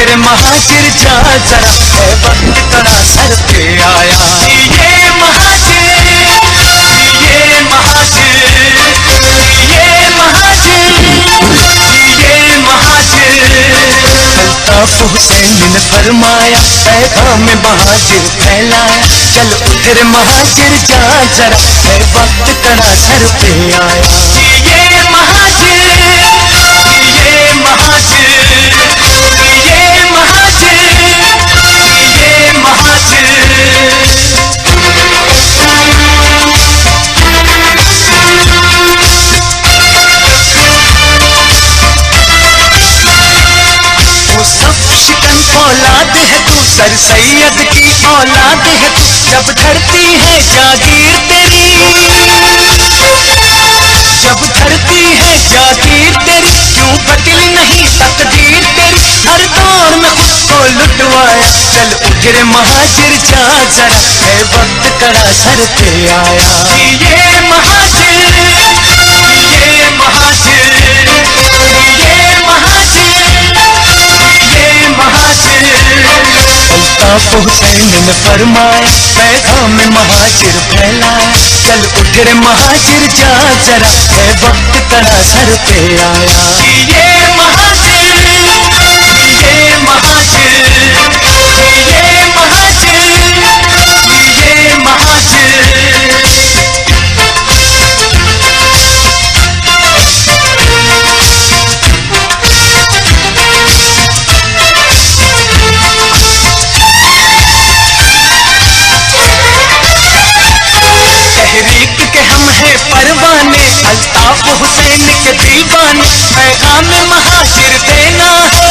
उधर महाजिर जा जरा, है वक्त कड़ा सर पे आया। ये महाजिर, ये महाजिर, ये महाजिर, ये महाजिर। अल्ताफ हुसैन ने फरमाया, पैगाम महाजिर फैलाया। चल उधर महाजिर जा जरा, है वक्त कड़ा सर पे आया। ये महाजिर, ये महाजिर, ये महाजिर, ये महाजिर। वो सब शिकन औलाद है तू, सर सैयद की औलाद है तू। जब धरती है जागीर तेरी, जब धरती है जागीर तेरी, क्यों बदली नहीं तकदीर तेरी। हर दौर में खुद को लुटवाया। चल उधर महाजिर जा जरा, है वक्त कड़ा सर पे आया। ये महाजिर, ये महाजिर, ये महाजिर, ये महाजिर। अल्ताफ हुसैन ने फरमाया, पैगाम महाजिर फैलाया। चल उधर महाजिर जा जरा, है वक्त कड़ा सर पे आया। ये महाजिर, ये महाजिर, ये महाजिर, ये महाजिर। तहरीक के हम हैं परवाने, अल्ताफ हुसैन के दीवाने। पैगाम महाजिर देना है,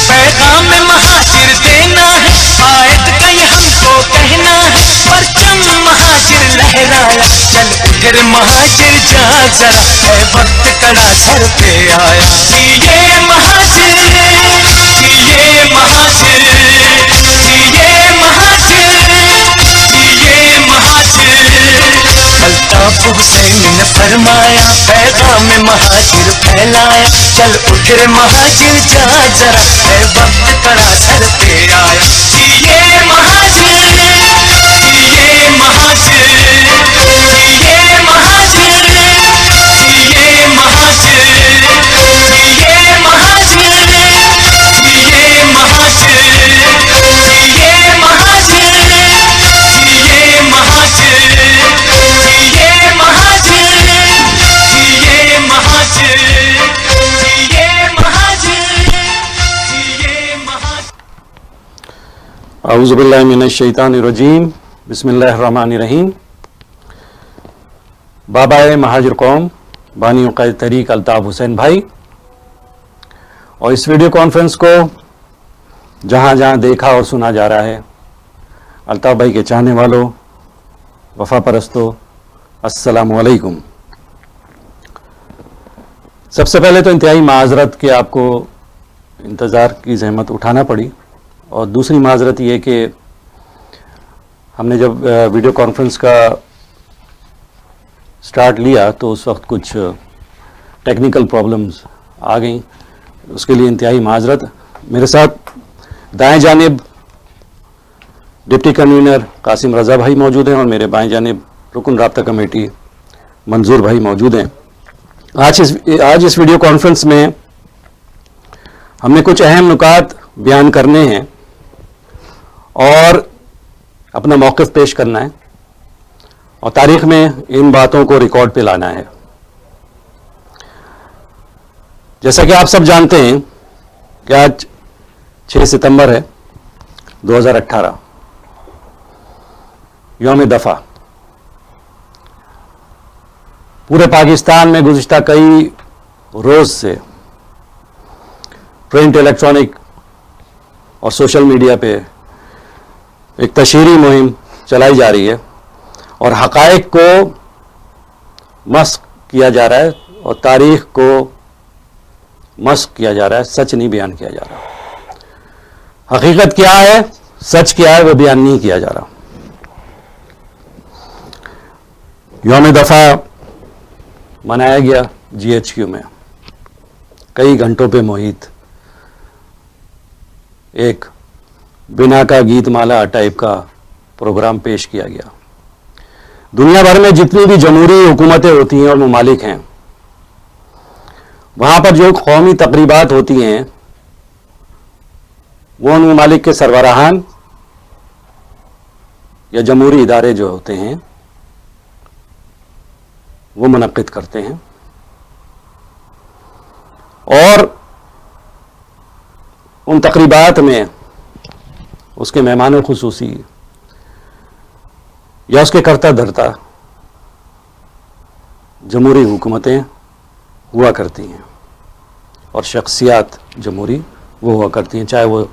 पैगाम महाजिर देना है। आयत कहीं हमको कहना है, परचम महाजिर लहराया। चल उधर महाजिर जा जरा, है वक्त कड़ा सर पे आया। ये महाजिर, ये महाजिर, ये महाजिर, ये महाजिर। अल्ताफ हुसैन ने फरमाया, पैगाम महाजिर फैलाया। चल उधर महाजिर जा जरा, है वक्त कड़ा सर पे आया। ये महाजिर, ये महाजिर, ये महाजिर, ये महाजिर, ये महाजिर, ये महाजिर, ये महाजिर, ये महाजिर, ये महाजिर, ये महाजिर, ये महाजिर, ये महाजिर। औज़ु बिल्लाहि मिनश शैतानिर रजीम, बिस्मिल्लाहिर रहमानिर रहीम। बाबाए महाजिर कौम, बानी क़ायद तरीक़ अल्ताफ हुसैन भाई, और इस वीडियो कॉन्फ्रेंस को जहाँ जहाँ देखा और सुना जा रहा है, अल्ताफ भाई के चाहने वालों, वफ़ा परस्तों, अस्सलामु अलैकुम। सबसे पहले तो इंतहाई माज़रत कि आपको इंतज़ार की ज़हमत उठाना पड़ी, और दूसरी माज़रत ये कि हमने जब वीडियो कॉन्फ्रेंस का स्टार्ट लिया तो उस वक्त कुछ टेक्निकल प्रॉब्लम्स आ गई, उसके लिए इंतहाई माज़रत। मेरे साथ दाएं जानिब डिप्टी कन्वीनर कासिम रज़ा भाई मौजूद हैं, और मेरे बाएं जानिब रुकन राब्ता कमेटी मंजूर भाई मौजूद हैं। आज इस वीडियो कॉन्फ्रेंस में हमने कुछ अहम नुकात बयान करने हैं और अपना मौक़िफ़ पेश करना है, और तारीख़ में इन बातों को रिकॉर्ड पे लाना है। जैसा कि आप सब जानते हैं कि आज 6 सितंबर है 2018, यौम दफ़ा। पूरे पाकिस्तान में गुज़िश्ता कई रोज़ से प्रिंट, इलेक्ट्रॉनिक और सोशल मीडिया पे एक तशहीरी मुहिम चलाई जा रही है, और हक़ाइक़ को मस्ख़ किया जा रहा है और तारीख़ को मस्ख़ किया जा रहा है, सच नहीं बयान किया जा रहा। हकीकत क्या है, सच क्या है, वो बयान नहीं किया जा रहा। यौम दफ़ा मनाया गया GHQ में, कई घंटों पे मुहित एक बिना का गीतमाला टाइप का प्रोग्राम पेश किया गया। दुनिया भर में जितनी भी जमहूरी हुकूमतें होती हैं और ममालिक हैं, वहाँ पर जो कौमी तकरीबात होती हैं वो उन ममालिक के सरबराहान या जमहूरी इदारे जो होते हैं वो मुनक्किद करते हैं, और उन तकरीबात में उसके मेहमान खुसूसी या उसके करता धरता जमहूरी हुकूमतें हुआ करती हैं और शख्सियात जमहूरी वो हुआ करती हैं, चाहे वो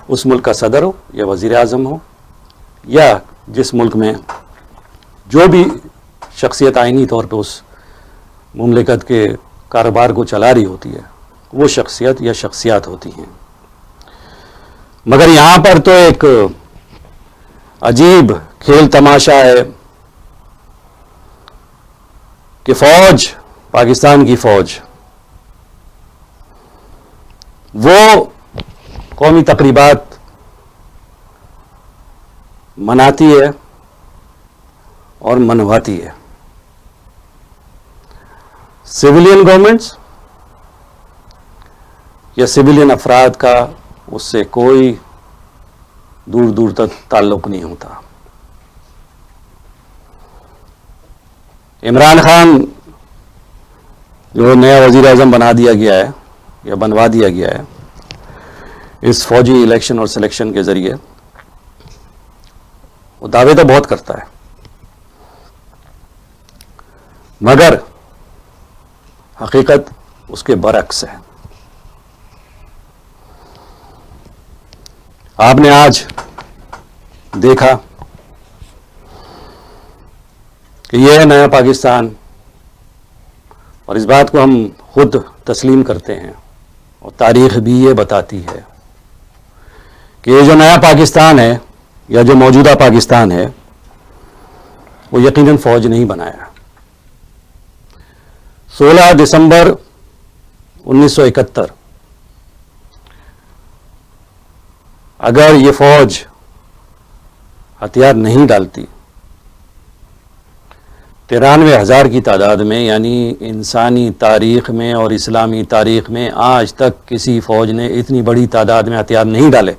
उस मुल्क का सदर हो या वज़ीर आज़म हो या जिस मुल्क में जो भी शख्सियत आईनी तौर पे उस मुमलिकत के कारोबार को चला रही होती है वो शख्सियत या शख्सियात होती हैं। मगर यहाँ पर तो एक अजीब खेल तमाशा है कि फौज, पाकिस्तान की फौज वो कौमी तकरीबात मनाती है और मनवाती है। सिविलियन गवर्नमेंट्स या सिविलियन अफराद का उससे कोई दूर दूर तक ताल्लुक नहीं होता। इमरान खान जो नया वज़ीर आज़म बना दिया गया है या बनवा दिया गया है इस फौजी इलेक्शन और सिलेक्शन के ज़रिए, वो दावे तो बहुत करता है मगर हकीकत उसके बरक्स है। आपने आज देखा कि यह है नया पाकिस्तान, और इस बात को हम खुद तस्लीम करते हैं और तारीख भी ये बताती है कि ये जो नया पाकिस्तान है या जो मौजूदा पाकिस्तान है वो यकीनन फौज नहीं बनाया। 16 दिसंबर 1971 अगर ये फौज हथियार नहीं डालती 93,000 की तादाद में, यानी इंसानी तारीख में और इस्लामी तारीख में आज तक किसी फौज ने इतनी बड़ी तादाद में हथियार नहीं डाले।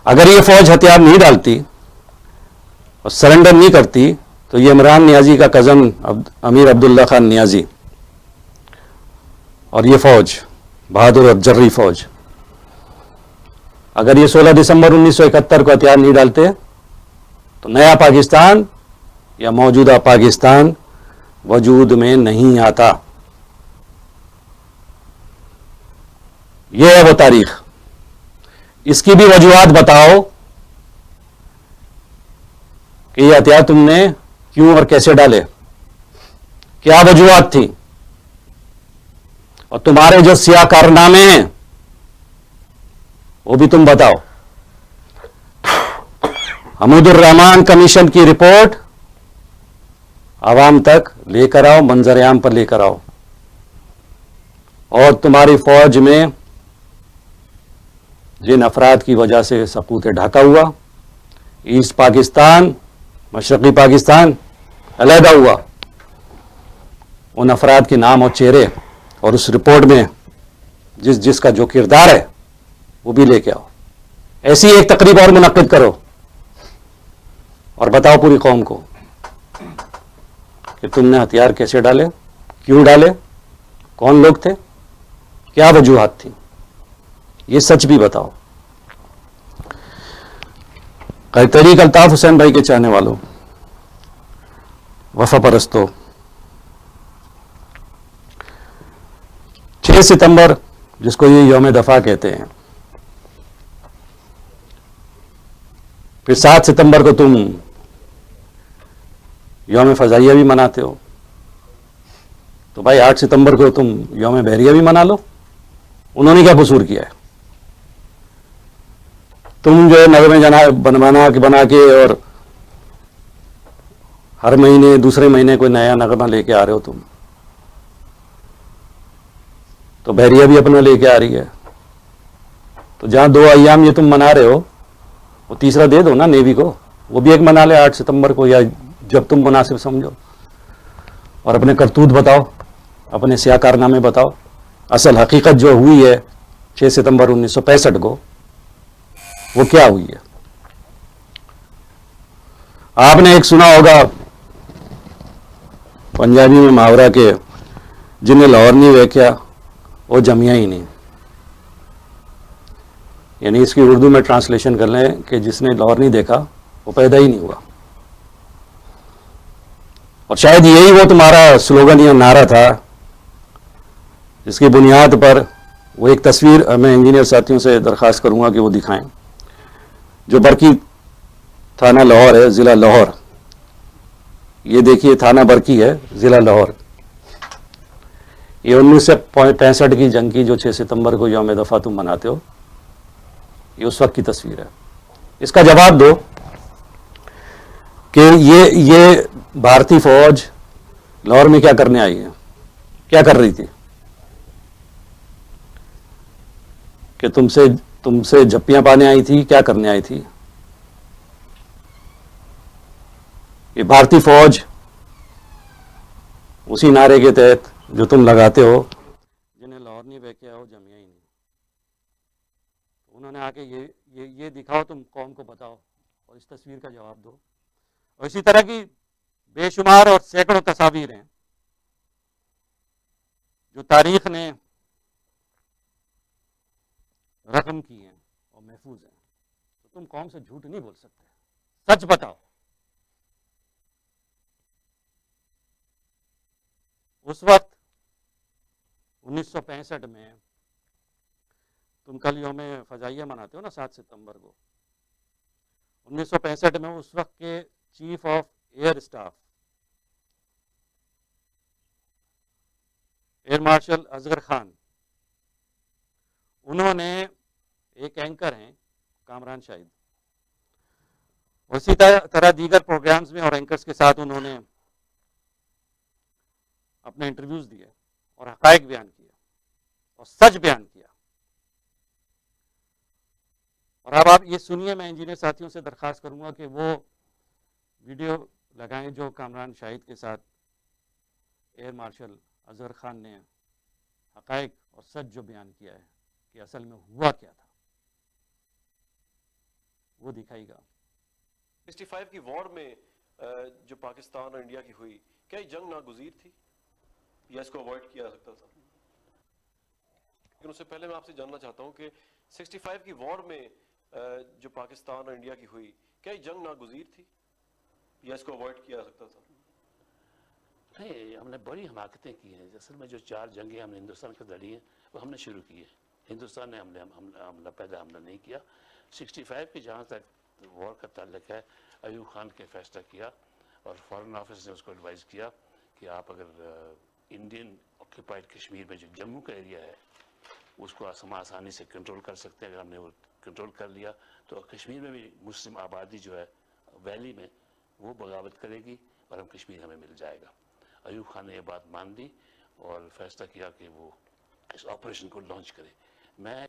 अगर ये फौज हथियार नहीं डालती और सरेंडर नहीं करती तो ये इमरान नियाजी का कज़न अमीर अब्दुल्ला खान नियाजी और ये फौज बहादुर अफजर्री फौज अगर ये 16 दिसंबर 1971 को हथियार नहीं डालते तो नया पाकिस्तान या मौजूदा पाकिस्तान वजूद में नहीं आता। यह है वो तारीख। इसकी भी वजूहात बताओ कि ये हथियार तुमने क्यों और कैसे डाले, क्या वजूहात थी, और तुम्हारे जो सियाह कारनामे हैं वो भी तुम बताओ। हमीदुर रहमान कमीशन की रिपोर्ट आवाम तक लेकर आओ, मंजर-ए-आम पर लेकर आओ, और तुम्हारी फौज में जिन अफराद की वजह से सकूत ढाका हुआ, ईस्ट पाकिस्तान, मशरक़ी पाकिस्तान अलहदा हुआ, उन अफराद के नाम और चेहरे और उस रिपोर्ट में जिसका जो किरदार है वो भी लेके आओ। ऐसी एक तकरीब और मुनक्किद करो और बताओ पूरी कौम को कि तुमने हथियार कैसे डाले, क्यों डाले, कौन लोग थे, क्या वजूहात थी, ये सच भी बताओ। तहरीक अल्ताफ हुसैन भाई के चाहने वालों, वफा परस्तों, 6 सितंबर जिसको ये यौम दफा कहते हैं, फिर 7 सितंबर को तुम यौम फजाइया भी मनाते हो, तो भाई 8 सितंबर को तुम यौम बहरिया भी मना लो। उन्होंने क्या कसूर किया है? तुम जो है नगमे बना के और हर महीने दूसरे महीने कोई नया नगमा लेके आ रहे हो तुम, तो बहरिया भी अपना लेके आ रही है, तो जहाँ 2 अय्याम ये तुम मना रहे हो, वो तीसरा दे दो ना नेवी को, वो भी एक मना ले 8 सितंबर को, या जब तुम मुनासिब समझो, और अपने करतूत बताओ, अपने स्याह कारनामे बताओ। असल हकीकत जो हुई है 6 सितंबर 1965 को, वो क्या हुई है? आपने एक सुना होगा पंजाबी में मुहावरा के, जिन्हें लाहौर नहीं वेख्या वो जमिया ही नहीं। यानी इसकी उर्दू में ट्रांसलेशन कर लें कि जिसने लाहौर नहीं देखा वो पैदा ही नहीं हुआ। और शायद यही वो तुम्हारा स्लोगन या नारा था जिसकी बुनियाद पर वो एक तस्वीर मैं इंजीनियर साथियों से दरख्वास्त करूंगा कि वो दिखाएं, जो बरकी थाना लाहौर है, ज़िला लाहौर। ये देखिए थाना बरकी है, ज़िला लाहौर। ये 1965 की जंग की जो 6 सितंबर को यौम दफ़ा तुम मनाते हो, ये उस वक्त की तस्वीर है। इसका जवाब दो कि ये भारतीय फौज लाहौर में क्या करने आई है, क्या कर रही थी? कि तुमसे झप्पियां पाने आई थी, क्या करने आई थी? ये भारतीय फौज उसी नारे के तहत जो तुम लगाते हो, जिन्हें लाहौर नहीं बेचा हो जमिया ही नहीं, उन्होंने आके ये दिखाओ, तुम कौम को बताओ और इस तस्वीर का जवाब दो। और इसी तरह की बेशुमार और सैकड़ों तस्वीरें हैं जो तारीख ने रकम की हैं और महफूज हैं। तो तुम कौम से झूठ नहीं बोल सकते, सच बताओ। उस वक्त 1965 में, तुम कल यौम फजाइया मनाते हो ना 7 सितंबर को, 1965 में उस वक्त के chief of air staff air marshal Asghar Khan, उन्होंने, एक एंकर हैं कामरान शाहिद, उसी तरह दीगर प्रोग्राम्स में और एंकर्स के साथ उन्होंने अपने इंटरव्यूज दिए और हकायक बयान किए और सच बयान किया। और अब आप ये सुनिए, मैं इंजीनियर साथियों से दरख्वास्त करूंगा कि वो वीडियो लगाएं जो कामरान शाहिद के साथ एयर मार्शल असगर खान ने हकायक और सच जो बयान किया है कि असल में हुआ क्या था, वो दिखाएगा। 65 की वॉर में जो पाकिस्तान और इंडिया की हुई, क्या ये जंग नागुज़ीर थी या इसको अवॉइड किया जा सकता था? लेकिन उससे पहले मैं आपसे जानना चाहता हूं कि 65 की वॉर में जो पाकिस्तान और इंडिया की हुई, क्या ये जंग नागुज़ीर थी या इसको अवॉइड किया जा सकता था? नहीं, हमने बड़ी हमाकतें की हैं। असल में जो 4 जंगें हमने हिंदुस्तान के लड़ी हैं वो हमने शुरू की है। हिंदुस्तान ने हमला नहीं किया। 65 की जहाँ तक वॉर का ताल्लुक है, अयूब खान के फैसला किया और फॉरेन ऑफिस ने उसको एडवाइस किया कि आप अगर इंडियन ऑक्यूपाइड कश्मीर में जो जम्मू का एरिया है उसको हम आसानी से कंट्रोल कर सकते हैं। अगर हमने वो कंट्रोल कर लिया तो कश्मीर में भी मुस्लिम आबादी जो है वैली में वो बगावत करेगी और हम कश्मीर हमें मिल जाएगा। अयूब खान ने ये बात मान ली और फैसला किया कि वो इस ऑपरेशन को लॉन्च करे। मैं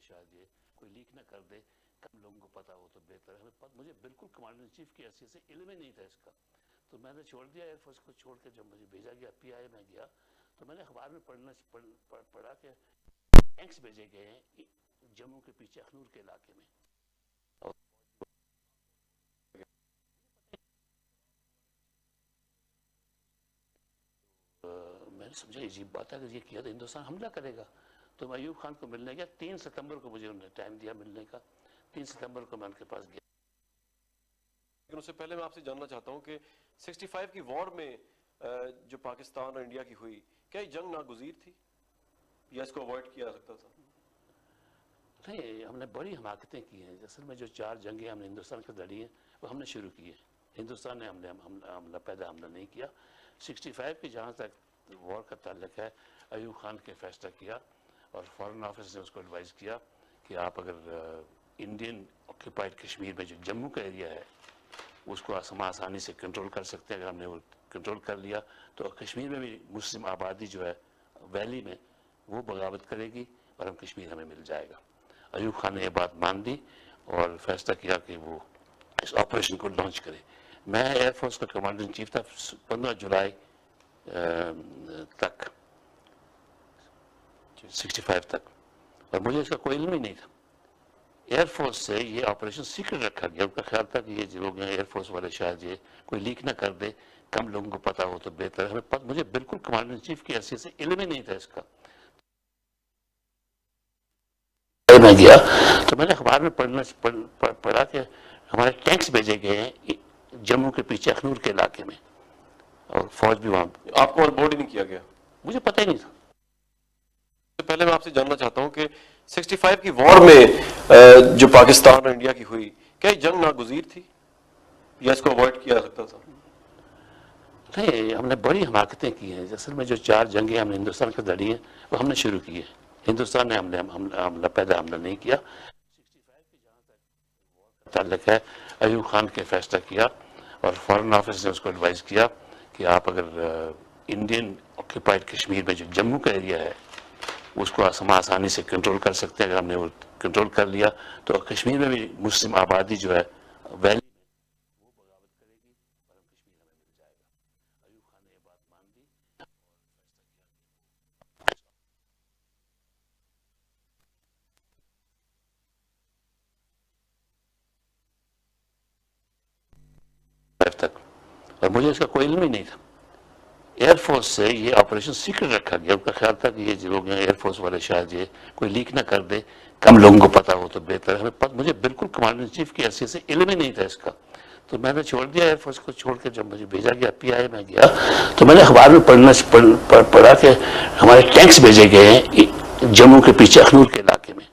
शायद ये कोई लीक ना कर दे, कम लोगों को पता हो तो बेहतर है। मुझे बिल्कुल कमांडर इन चीफ की हैसियत से इल्म ही नहीं था इसका, तो मैंने छोड़ दिया एयरफोर्स को। छोड़ के जब मुझे भेजा गया PI में गया तो मैंने अखबार में पढ़ा कि टैंक्स भेजे गए हैं जम्मू के पीछे अखनूर के इलाके में। मैंने समझा अजीब बात है, अगर ये किया तो हिंदुस्तान हमला करेगा। तो मैं अयूब खान को मिलने गया। 3 सितंबर को मुझे उन्होंने टाइम दिया मिलने का। 3 सितंबर को मैं उनके पास गया। लेकिन उससे पहले मैं आपसे जानना चाहता हूं कि 65 की वॉर में जो पाकिस्तान और इंडिया की हुई, क्या ये जंग नागुज़ीर थी या इसको अवॉइड किया जा सकता था? नहीं, हमने बड़ी हमाकतें की हैं। असल में जो 4 जंगें हमने हिंदुस्तान के लड़ी हैं वो हमने शुरू की है। हिंदुस्तान ने हमला नहीं किया। 65 की जहाँ तक वॉर का ताल्लुक है, अयूब खान के फैसला किया और फॉरेन ऑफिस ने उसको एडवाइस किया कि आप अगर इंडियन ऑक्यूपाइड कश्मीर में जो जम्मू का एरिया है उसको हम आसानी से कंट्रोल कर सकते हैं। अगर हमने वो कंट्रोल कर लिया तो कश्मीर में भी मुस्लिम आबादी जो है वैली में वो बगावत करेगी और हम कश्मीर हमें मिल जाएगा। अयूब खान ने ये बात मान ली और फैसला किया कि वो इस ऑपरेशन को लॉन्च करे। मैं एयरफोर्स का कमांडर इन चीफ था 15 जुलाई तक 65 तक, और मुझे इसका कोई इल्म ही नहीं था। एयरफोर्स से ये ऑपरेशन सीक्रेट रखा गया। उनका ख्याल था कि ये जो लोग हैं एयरफोर्स वाले शायद ये कोई लीक ना कर दे, कम लोगों को पता हो तो बेहतर है। हमें मुझे बिल्कुल कमांडर इन चीफ की हैसियत से इल्म ही नहीं था इसका। मैं गया तो मैंने अखबार में पढ़ा कि हमारे टैंक्स भेजे गए हैं जम्मू के पीछे अखनूर के इलाके में और फौज भी वहां। आपको और बोर्ड ही नहीं किया गया? मुझे पता ही नहीं था। पहले मैं आपसे जानना चाहता हूं कि 65 की वॉर में जो पाकिस्तान और इंडिया की हुई, क्या जंग नागुज़ीर थी या इसको अवॉइड किया जा सकता था? नहीं, हमने बड़ी हमाकतें की हैं। असल में जो 4 जंगें हमने हिंदुस्तान की लड़ी हैं वो हमने शुरू की है। हिंदुस्तान ने हमला नहीं किया। 65 की जहां तक ताल्लुक है, अयूब खान के फैसला किया और फॉरेन ऑफिस ने उसको एडवाइस किया कि आप अगर इंडियन ऑक्यूपाइड कश्मीर में जो जम्मू का एरिया है उसको हम आसानी से कंट्रोल कर सकते हैं। अगर हमने वो कंट्रोल कर लिया तो कश्मीर में भी मुस्लिम आबादी जो है वैली वो बगावत करेगी और हम कश्मीर हमें मिल जाएगा। अयूब खान ने ये बात मान ली और फैसला किया तक, और मुझे इसका कोई इल्म ही नहीं था। एयरफोर्स से ये ऑपरेशन सीक्रेट रखा गया। उनका ख्याल था कि ये जो लोग हैं एयरफोर्स वाले शायद ये कोई लीक ना कर दे, कम लोगों को पता हो तो बेहतर है। मुझे बिल्कुल कमांडर इन चीफ की हैसियत से इल्म ही नहीं था इसका। तो मैंने छोड़ दिया एयरफोर्स को। छोड़ के जब मुझे भेजा गया PI में गया तो मैंने अखबार में पढ़ा कि हमारे टैंक्स भेजे गए हैं जम्मू के पीछे अखनूर के इलाके में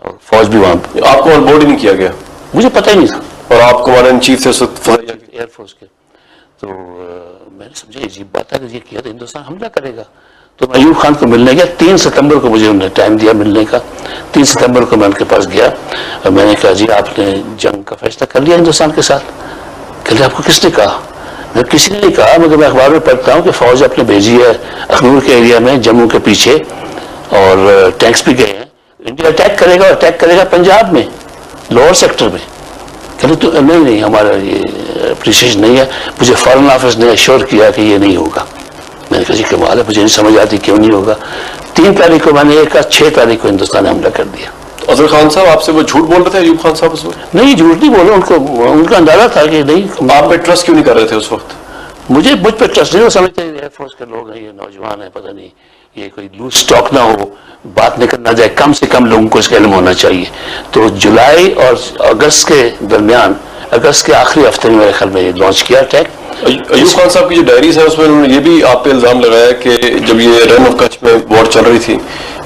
और फौज भी वहां। आपको और बोर्ड ही नहीं किया गया? मुझे पता ही नहीं था। और आप कमांडर इन चीफ थे एयरफोर्स के। तो मैंने समझा अजीब बात है कि ये किया तो हिंदुस्तान हमला करेगा। तो मैं अयूब खान को मिलने गया। 3 सितंबर को मुझे उन्होंने टाइम दिया मिलने का। 3 सितंबर को मैं उनके पास गया और मैंने कहा जी आपने जंग का फैसला कर लिया हिंदुस्तान के साथ? कहते आपको किसने कहा? मैं किसी ने नहीं कहा, मगर मैं अखबार में पढ़ता हूँ कि फौज अपने भेजी है अखनूर के एरिया में जम्मू के पीछे और टैंक्स भी गए हैं। इंडिया अटैक करेगा और अटैक करेगा पंजाब में लोअर सेक्टर में। कहते तो नहीं हमारा ये प्रिसीजन नहीं है। मुझे फॉरेन ऑफिस ने एश्योर किया कि ये नहीं होगा। मैंने कहा जी कमाल है, मुझे नहीं समझ आती क्यों नहीं होगा। 3 तारीख को मैंने एक 6 तारीख को हिंदुस्तान ने हमला कर दिया। तो अजहर खान साहब आपसे वो झूठ बोल रहे थे अयूब खान साहब उस वक्त? नहीं झूठ नहीं बोला, उनका अंदाजा था कि नहीं। आप पे ट्रस्ट क्यों नहीं कर रहे थे उस वक्त? मुझ पे ट्रस्ट नहीं। वो समझते एयरफोर्स के लोग हैं, ये नौजवान है, पता नहीं ये कोई लूज स्टॉक ना हो, बात निकल ना जाए, कम से कम लोगों को इसका इल्म होना चाहिए। तो जुलाई और अगस्त के दरमियान, अगस्त के आखिरी हफ्ते में मेरे ख्याल में लॉन्च किया अटैक। अयूब खान साहब की जो डायरीज है उसमें उन्होंने ये भी आप पे इल्जाम लगाया कि जब ये रन ऑफ कच्छ में वॉर चल रही थी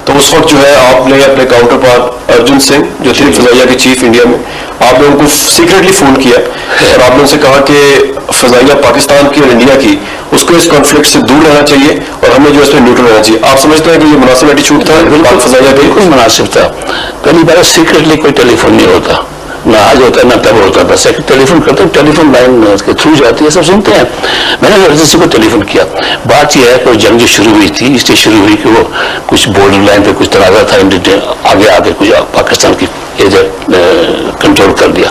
तो उस वक्त जो है आपने अपने काउंटर पार्ट अर्जुन सिंह जो थे फजाइया के चीफ इंडिया में, आपने उनको सीक्रेटली फोन किया और आपने उनसे कहा कि फजाइया पाकिस्तान की और इंडिया की उसको इस कॉन्फ्लिक्ट से दूर रहना चाहिए और हमें जो इसमें न्यूट्रल रहना चाहिए। आप समझते हैं कि ये मुनासिब एटीट्यूड था फजाइया? बिल्कुल मुनासिब था। पहली बार सीक्रेटली कोई टेलीफोन नहीं होता, ना आज होता है ना तब होता है। बस एक टेलीफोन करते हैं, टेलीफोन लाइन के थ्रू जाती है, सब सुनते हैं। मैंने अर्जेंसी को टेलीफोन किया। बात यह है कि जंग जो शुरू हुई थी इसलिए शुरू हुई कि वो कुछ बॉर्डर लाइन पे कुछ तनाजा था, आगे कुछ पाकिस्तान की एरिया कंट्रोल कर दिया।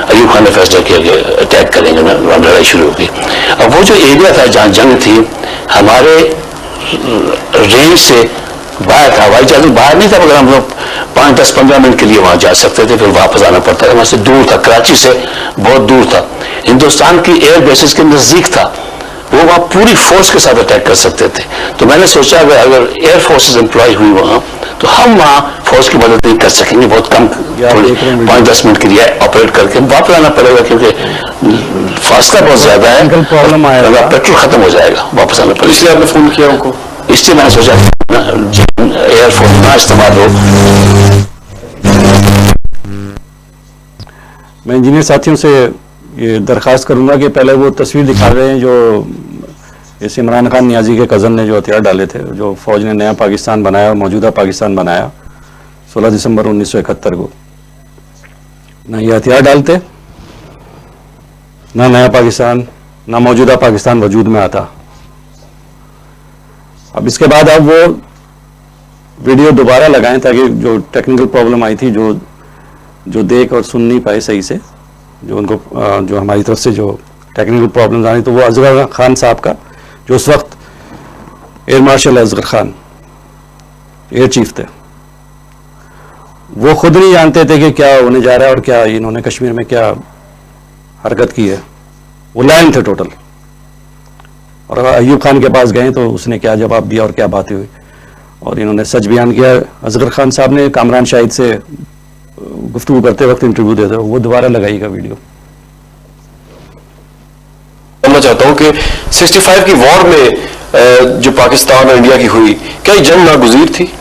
अयूब खान ने फैसला किया कि अटैक करेंगे ना, लड़ाई शुरू होगी। अब वो जो एरिया था जहाँ जंग थी हमारे रेंज से बाहर था, हवाई जहाज बाहर नहीं था, मगर हम लोग 5, 10, 15 मिनट के लिए वहां जा सकते थे, फिर वापस आना पड़ता था। वहां से दूर था, कराची से बहुत दूर था, हिंदुस्तान की एयर बेसिस के नजदीक था। वो वहां पूरी फोर्स के साथ अटैक कर सकते थे। तो मैंने सोचा अगर एयर फोर्सेस एम्प्लॉय हुई वहां तो हम वहां फौज की मदद नहीं कर सकेंगे, बहुत कम 5-10 मिनट के लिए ऑपरेट करके वापस आना पड़ेगा क्योंकि फासला बहुत ज्यादा है, प्रॉब्लम आएगा, पेट्रोल खत्म हो जाएगा, वापस आना पड़ेगा। इसलिए आपने फोन किया उनको? इसलिए मैंने सोचा एयरफोर्स ना इस्तेमाल हो। मैं इंजीनियर साथियों से ये दरख्वास्त करूंगा कि पहले वो तस्वीर दिखा रहे हैं जो इस इमरान खान नियाजी के कज़न ने जो हथियार डाले थे, जो फौज ने नया पाकिस्तान बनाया, मौजूदा पाकिस्तान बनाया 16 दिसंबर 1971 को। ना ये हथियार डालते, ना नया पाकिस्तान, ना मौजूदा पाकिस्तान वजूद में आता। अब इसके बाद आप वो वीडियो दोबारा लगाएं ताकि जो टेक्निकल प्रॉब्लम आई थी, जो देख और सुन नहीं पाए सही से, जो उनको जो हमारी तरफ से जो टेक्निकल प्रॉब्लम्स आई, तो वो असगर खान साहब का, जो उस वक्त air marshal Asghar Khan air chief थे, वो खुद नहीं जानते थे कि क्या होने जा रहा है और क्या इन्होंने कश्मीर में क्या हरकत की है। वो लाइन थे टोटल। और अयूब खान के पास गए तो उसने क्या जवाब दिया और क्या बातें हुई, और इन्होंने सच बयान किया। असगर खान साहब ने कामरान शाहिद से गुफ्तगू करते वक्त इंटरव्यू देते, वो दोबारा लगाइएगा वीडियो। जानना चाहता हूं कि 65 की वॉर में जो पाकिस्तान और इंडिया की हुई, क्या ये जंग नागुज़ीर थी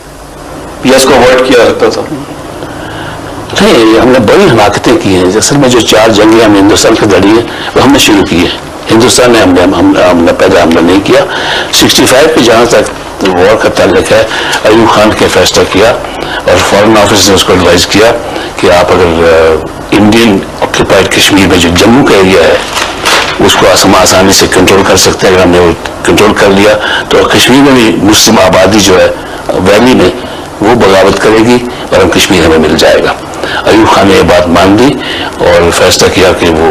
या इसको अवॉइड किया जा सकता था? नहीं, हमने बड़ी हमाकतें की हैं। असल में जो 4 जंगें हम हिंदुस्तान की लड़ी है वो हमने शुरू की है। हिंदुस्तान ने हमने पहले हमला नहीं किया। 65 की जहाँ तक वॉर का ताल्लुक है, अयूब खान के फैसला किया और फॉरेन ऑफिस ने उसको एडवाइस किया कि आप अगर इंडियन ऑक्यूपाइड कश्मीर में जो जम्मू का एरिया है उसको हम आसानी से कंट्रोल कर सकते हैं। अगर हमने वो कंट्रोल कर लिया तो कश्मीर में भी मुस्लिम आबादी जो है वैली में वो बगावत करेगी और हम कश्मीर हमें मिल जाएगा। अयूब खान ने यह बात मान ली और फैसला किया कि वो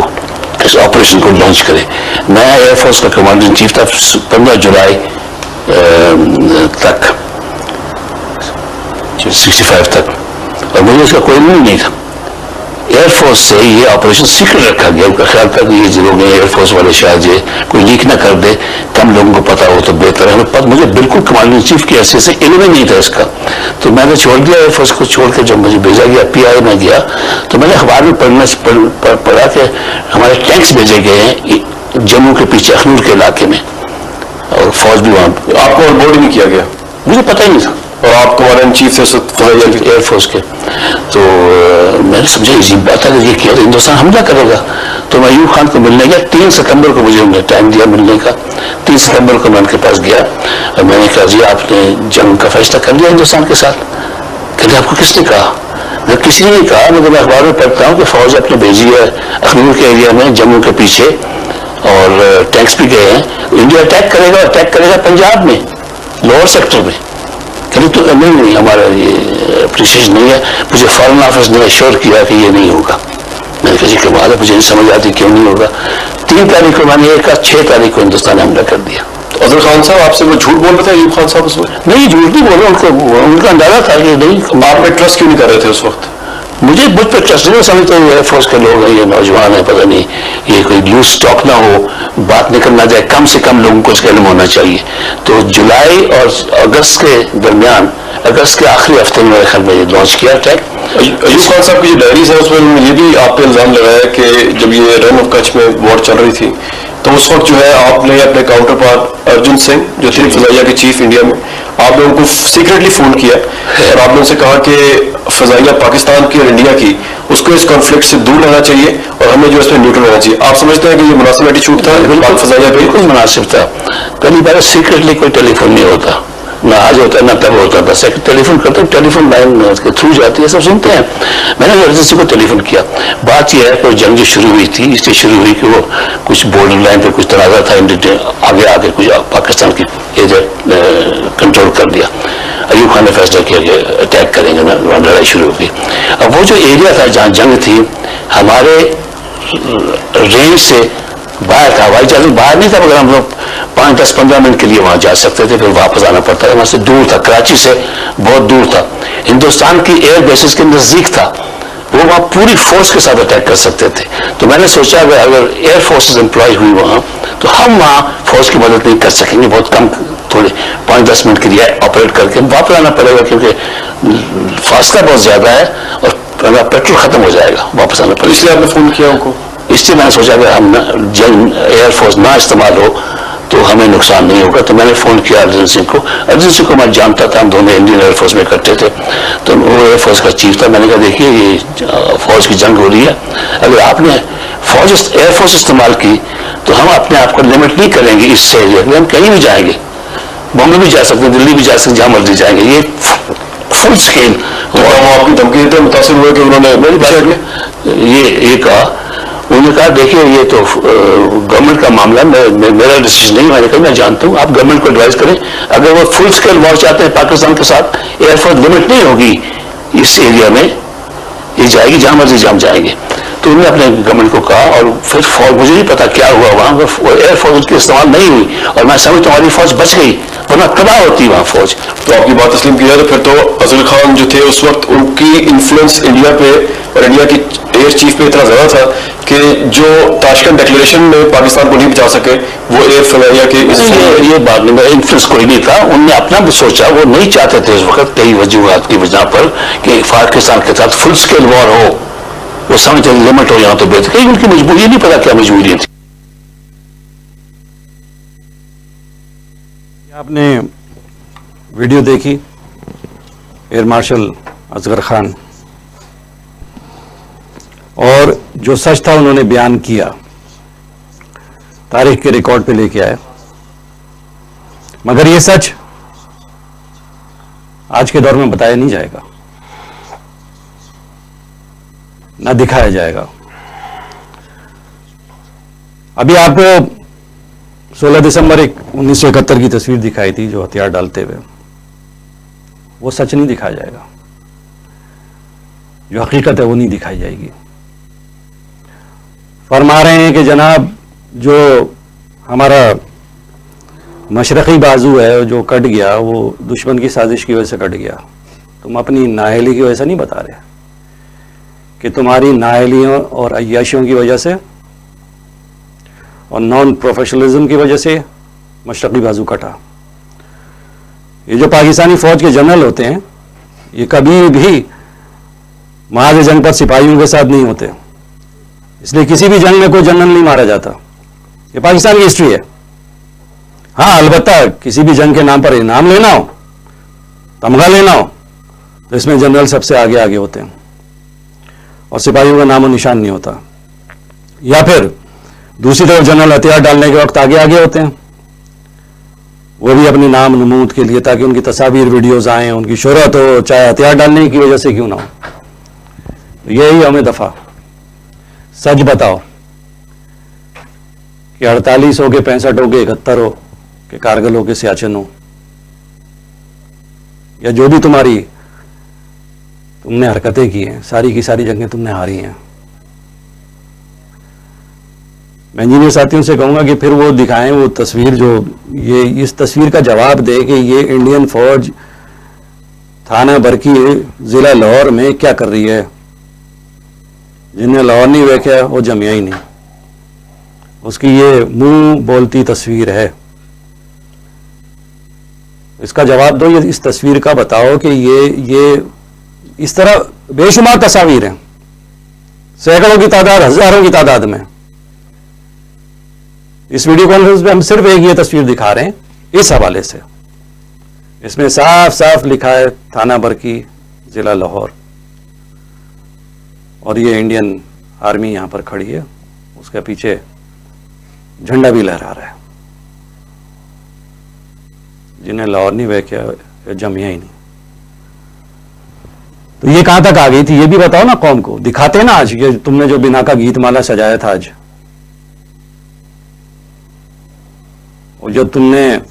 इस ऑपरेशन को लॉन्च करे। नया एयरफोर्स का कमांडर इन चीफ था 15 जुलाई तक, 65 तक, और मुझे उसका कोई नहीं था। एयरफोर्स से ये ऑपरेशन सीक्रेट रखा गया। उनका ख्याल था कि ये लोग एयरफोर्स वाले शायद ये कोई लीक ना कर दे, कम लोगों को पता हो तो बेहतर है। मुझे बिल्कुल कमांडर इन चीफ की हैसियत से इल्म नहीं था इसका, तो मैंने छोड़ दिया एयरफोर्स को। छोड़ के जब मुझे भेजा गया PI में गया तो मैंने अखबार में पढ़ा कि हमारे टैंक्स भेजे गए हैं जम्मू के पीछे अखनूर के इलाके में, और फौज भी वहां। आपको ऑनबोर्ड नहीं किया गया? मुझे पता ही नहीं था। और आप कमांडर इन चीफ एयरफोर्स के, तो मैंने समझा अजीब बात है कि ये किया तो हिंदुस्तान हमला करेगा। तो मैं अयूब खान को मिलने गया। 3 सितंबर को मुझे उन्होंने टाइम दिया मिलने का। 3 सितंबर को मैं उनके पास गया और मैंने कहा जी आपने जंग का फैसला कर लिया हिंदुस्तान के साथ? कहते आपको किसने कहा? मैं किसी ने नहीं कहा, मगर मैं अखबार में पढ़ता हूँ कि फौज अपने भेजी है अखनूर के एरिया में जम्मू के पीछे, और टैंक्स भी गए हैं। इंडिया अटैक करेगा पंजाब में लोअर सेक्टर में। कहते तो नहीं हमारा ये प्रिसीजन नहीं है। मुझे फॉरेन ऑफिस ने एश्योर किया कि ये नहीं होगा। मैंने कहा जी कमाल है, मुझे नहीं समझ आती क्यों नहीं होगा। 3 तारीख को मैंने एक 6 तारीख को हिंदुस्तान ने हमला कर दिया। तो अजहर खान साहब आपसे वो झूठ बोल रहे थे अयूब खान साहब उसमें? नहीं, झूठ नहीं बोला, उनका अंदाजा था कि नहीं। आप पे ट्रस्ट क्यों नहीं कर रहे थे उस वक्त? मुझे मुझ पर ट्रस्ट नहीं समझते एयरफोर्स के लोग हैं, ये नौजवान है, पता नहीं ये कोई लूज स्टॉक ना हो, बात निकल ना जाए, कम से कम लोगों को इसका इल्म होना चाहिए। तो जुलाई और अगस्त के दरमियान, अगस्त के आखिरी हफ्ते में मेरे ख्याल में लॉन्च किया अटैक। अयूब खान साहब की जो डायरीज है उसमें ये भी आप पे इल्जाम लगाया कि जब ये रन ऑफ कच्छ में वॉर चल रही थी तो उस वक्त जो है आपने अपने काउंटर पार्ट अर्जुन सिंह जो थे फजाइया के चीफ इंडिया में, आपने उनको सीक्रेटली फोन किया और आपने उनसे कहा कि फजाइया पाकिस्तान की और इंडिया की उसको इस कॉन्फ्लिक्ट से दूर रहना चाहिए और हमें जो इसमें न्यूट्रल रहना चाहिए। आप समझते हैं कि ये मुनासिब एटीट्यूड था फजाइया पे? बिल्कुल मुनासिब था। पहली बार सीक्रेटली कोई टेलीफोन नहीं होता, ना आज होता है ना तब होता था। टेलीफोन करते टेलीफोन लाइन के थ्रू जाती है, सब सुनते हैं। मैंने अर्जेंसी को टेलीफोन किया। बात यह है कोई जंग जो शुरू हुई थी इसलिए शुरू हुई कि वो कुछ बॉर्डर लाइन पे कुछ तनाजा था, आगे कुछ पाकिस्तान की एरिया कंट्रोल कर दिया। अयूब खान ने फैसला किया कि अटैक करेंगे ना, लड़ाई शुरू होगी। अब वो जो एरिया था जहाँ जंग थी हमारे रेंज से बाहर था, हवाई जहाज बाहर नहीं था, मगर हम लोग 5, 10, 15 मिनट के लिए वहां जा सकते थे, फिर वापस आना पड़ता था। वहां से दूर था, कराची से बहुत दूर था, हिंदुस्तान की एयर बेसिस के नजदीक था। वो वहां पूरी फोर्स के साथ अटैक कर सकते थे। तो मैंने सोचा अगर एयर फोर्सेस एम्प्लॉय हुई वहां तो हम वहां फौज की मदद नहीं कर सकेंगे, बहुत कम, थोड़े 5-10 मिनट के लिए ऑपरेट करके वापस आना पड़ेगा क्योंकि फासला बहुत ज्यादा है और पेट्रोल खत्म हो जाएगा, वापस आना पड़ेगा। इसलिए आपने फोन किया उनको? इसलिए मैंने सोचा कि हम जंग एयरफोर्स ना इस्तेमाल हो तो हमें नुकसान नहीं होगा। तो मैंने फोन किया अर्जुन सिंह को। अर्जुन सिंह को मैं जानता था, हम दोनों इंडियन एयरफोर्स में इकट्ठे थे। तो वो एयरफोर्स का चीफ था। मैंने कहा देखिए ये फौज की जंग हो रही है, अगर आपने एयरफोर्स इस्तेमाल की तो हम अपने आप को लिमिट नहीं करेंगे इससे, हम कहीं भी जाएंगे, बॉम्बे भी जा सकते हैं, दिल्ली भी जा सकते हैं, जहां मर्जी जाएंगे। ये फुल स्केल आपकी धमकी देते मुतासिर हुए कि उन्होंने मेरी बात ये कहा, उन्होंने कहा देखिए ये तो गवर्नमेंट का मामला, मेरा डिसीजन नहीं, मैंने कहा मैं जानता हूँ, आप गवर्नमेंट को एडवाइस करें। अगर वो फुल स्केल वॉर चाहते हैं पाकिस्तान के साथ, एयरफोर्स लिमिट नहीं होगी इस एरिया में, ये जाएगी जहां मर्जी जहां जाएंगे। तो उन्होंने अपने गवर्नमेंट को कहा, और फिर मुझे नहीं पता क्या हुआ वहां, एयरफोर्स की इस्तेमाल नहीं हुई, और मैं समझता हूँ हमारी फौज बच गई, वरना तबाह होती वहां फौज। तो आपकी बात तस्लीम की जाए तो फिर तो अजहर खान जो थे उस वक्त, उनकी इन्फ्लुएंस इंडिया पे और इंडिया की एयर चीफ पे इतना ज्यादा था कि जो ताशकंद डिक्लेरेशन में पाकिस्तान को नहीं बचा सके, वो एयर फ्लाइया के ये बात नहीं, इन्फ्लुएंस कोई नहीं था, उनने अपना भी सोचा, वो नहीं चाहते थे उस वक्त कई वजूहात की वजह पर कि पाकिस्तान के साथ फुल स्केल वॉर हो, वो समझते लिमिट हो यहाँ तो बेहतर, कहीं उनकी मजबूरी नहीं पता क्या मजबूरी थी। आपने वीडियो देखी एयर मार्शल असगर खान, और जो सच था उन्होंने बयान किया, तारीख के रिकॉर्ड पे लेके आए। मगर ये सच आज के दौर में बताया नहीं जाएगा, ना दिखाया जाएगा। अभी आपको 16 दिसंबर 1971 की तस्वीर दिखाई थी जो हथियार डालते हुए, वो सच नहीं दिखाया जाएगा, जो हकीकत है वो नहीं दिखाई जाएगी। फरमा रहे हैं कि जनाब जो हमारा मशरक़ी बाजू है जो कट गया, वो दुश्मन की साजिश की वजह से कट गया। तुम अपनी नाअहली की वजह से नहीं बता रहे कि तुम्हारी नाअहलियों और अय्याशियों की वजह से और नॉन प्रोफेशनलिज्म की वजह से मशरक़ी बाजू कटा। ये जो पाकिस्तानी फौज के जनरल होते हैं, ये कभी भी महाज जंग पर सिपाहियों के साथ नहीं होते, इसलिए किसी भी जंग में कोई जनरल नहीं मारा जाता। ये पाकिस्तान की हिस्ट्री है। हाँ, अलबत्ता किसी भी जंग के नाम पर इनाम लेना हो, तमगा लेना हो, तो इसमें जनरल सबसे आगे आगे होते हैं और सिपाहियों का नामो निशान नहीं होता। या फिर दूसरी तरफ जनरल हथियार डालने के वक्त आगे आगे होते हैं, वो भी अपनी नाम नमूद के लिए, ताकि उनकी तस्वीर वीडियोज आए, उनकी शोहरत हो, चाहे हथियार डालने की वजह से क्यों ना हो। तो यही हमें दफा सच बताओ कि 48 हो के 65 हो के 71 हो कि कारगिल हो के सियाचिन हो, या जो भी तुमने हरकतें की हैं, सारी की सारी जंगें तुमने हारी हैं। मैं इंजीनियर साथियों से कहूंगा कि फिर वो दिखाएं वो तस्वीर, जो ये इस तस्वीर का जवाब दे कि ये इंडियन फौज थाना बरकी जिला लाहौर में क्या कर रही है। जिन्हें लाहौर नहीं देखा वो जमिया ही नहीं, उसकी ये मुंह बोलती तस्वीर है। इसका जवाब दो, ये इस तस्वीर का बताओ कि ये इस तरह बेशुमार तस्वीर हैं, सैकड़ों की तादाद, हजारों की तादाद में। इस वीडियो कॉन्फ्रेंस में हम सिर्फ एक ये तस्वीर दिखा रहे हैं इस हवाले से। इसमें साफ साफ लिखा है थाना बरकी जिला लाहौर, और ये इंडियन आर्मी यहां पर खड़ी है, उसके पीछे झंडा भी लहरा रहा है। जिन्हें लाहौर नहीं वह जमिया ही नहीं। तो ये कहां तक आ गई थी, ये भी बताओ ना कौम को। दिखाते ना आज ये तुमने जो बिना का गीत माला सजाया था आज, और जब तुमने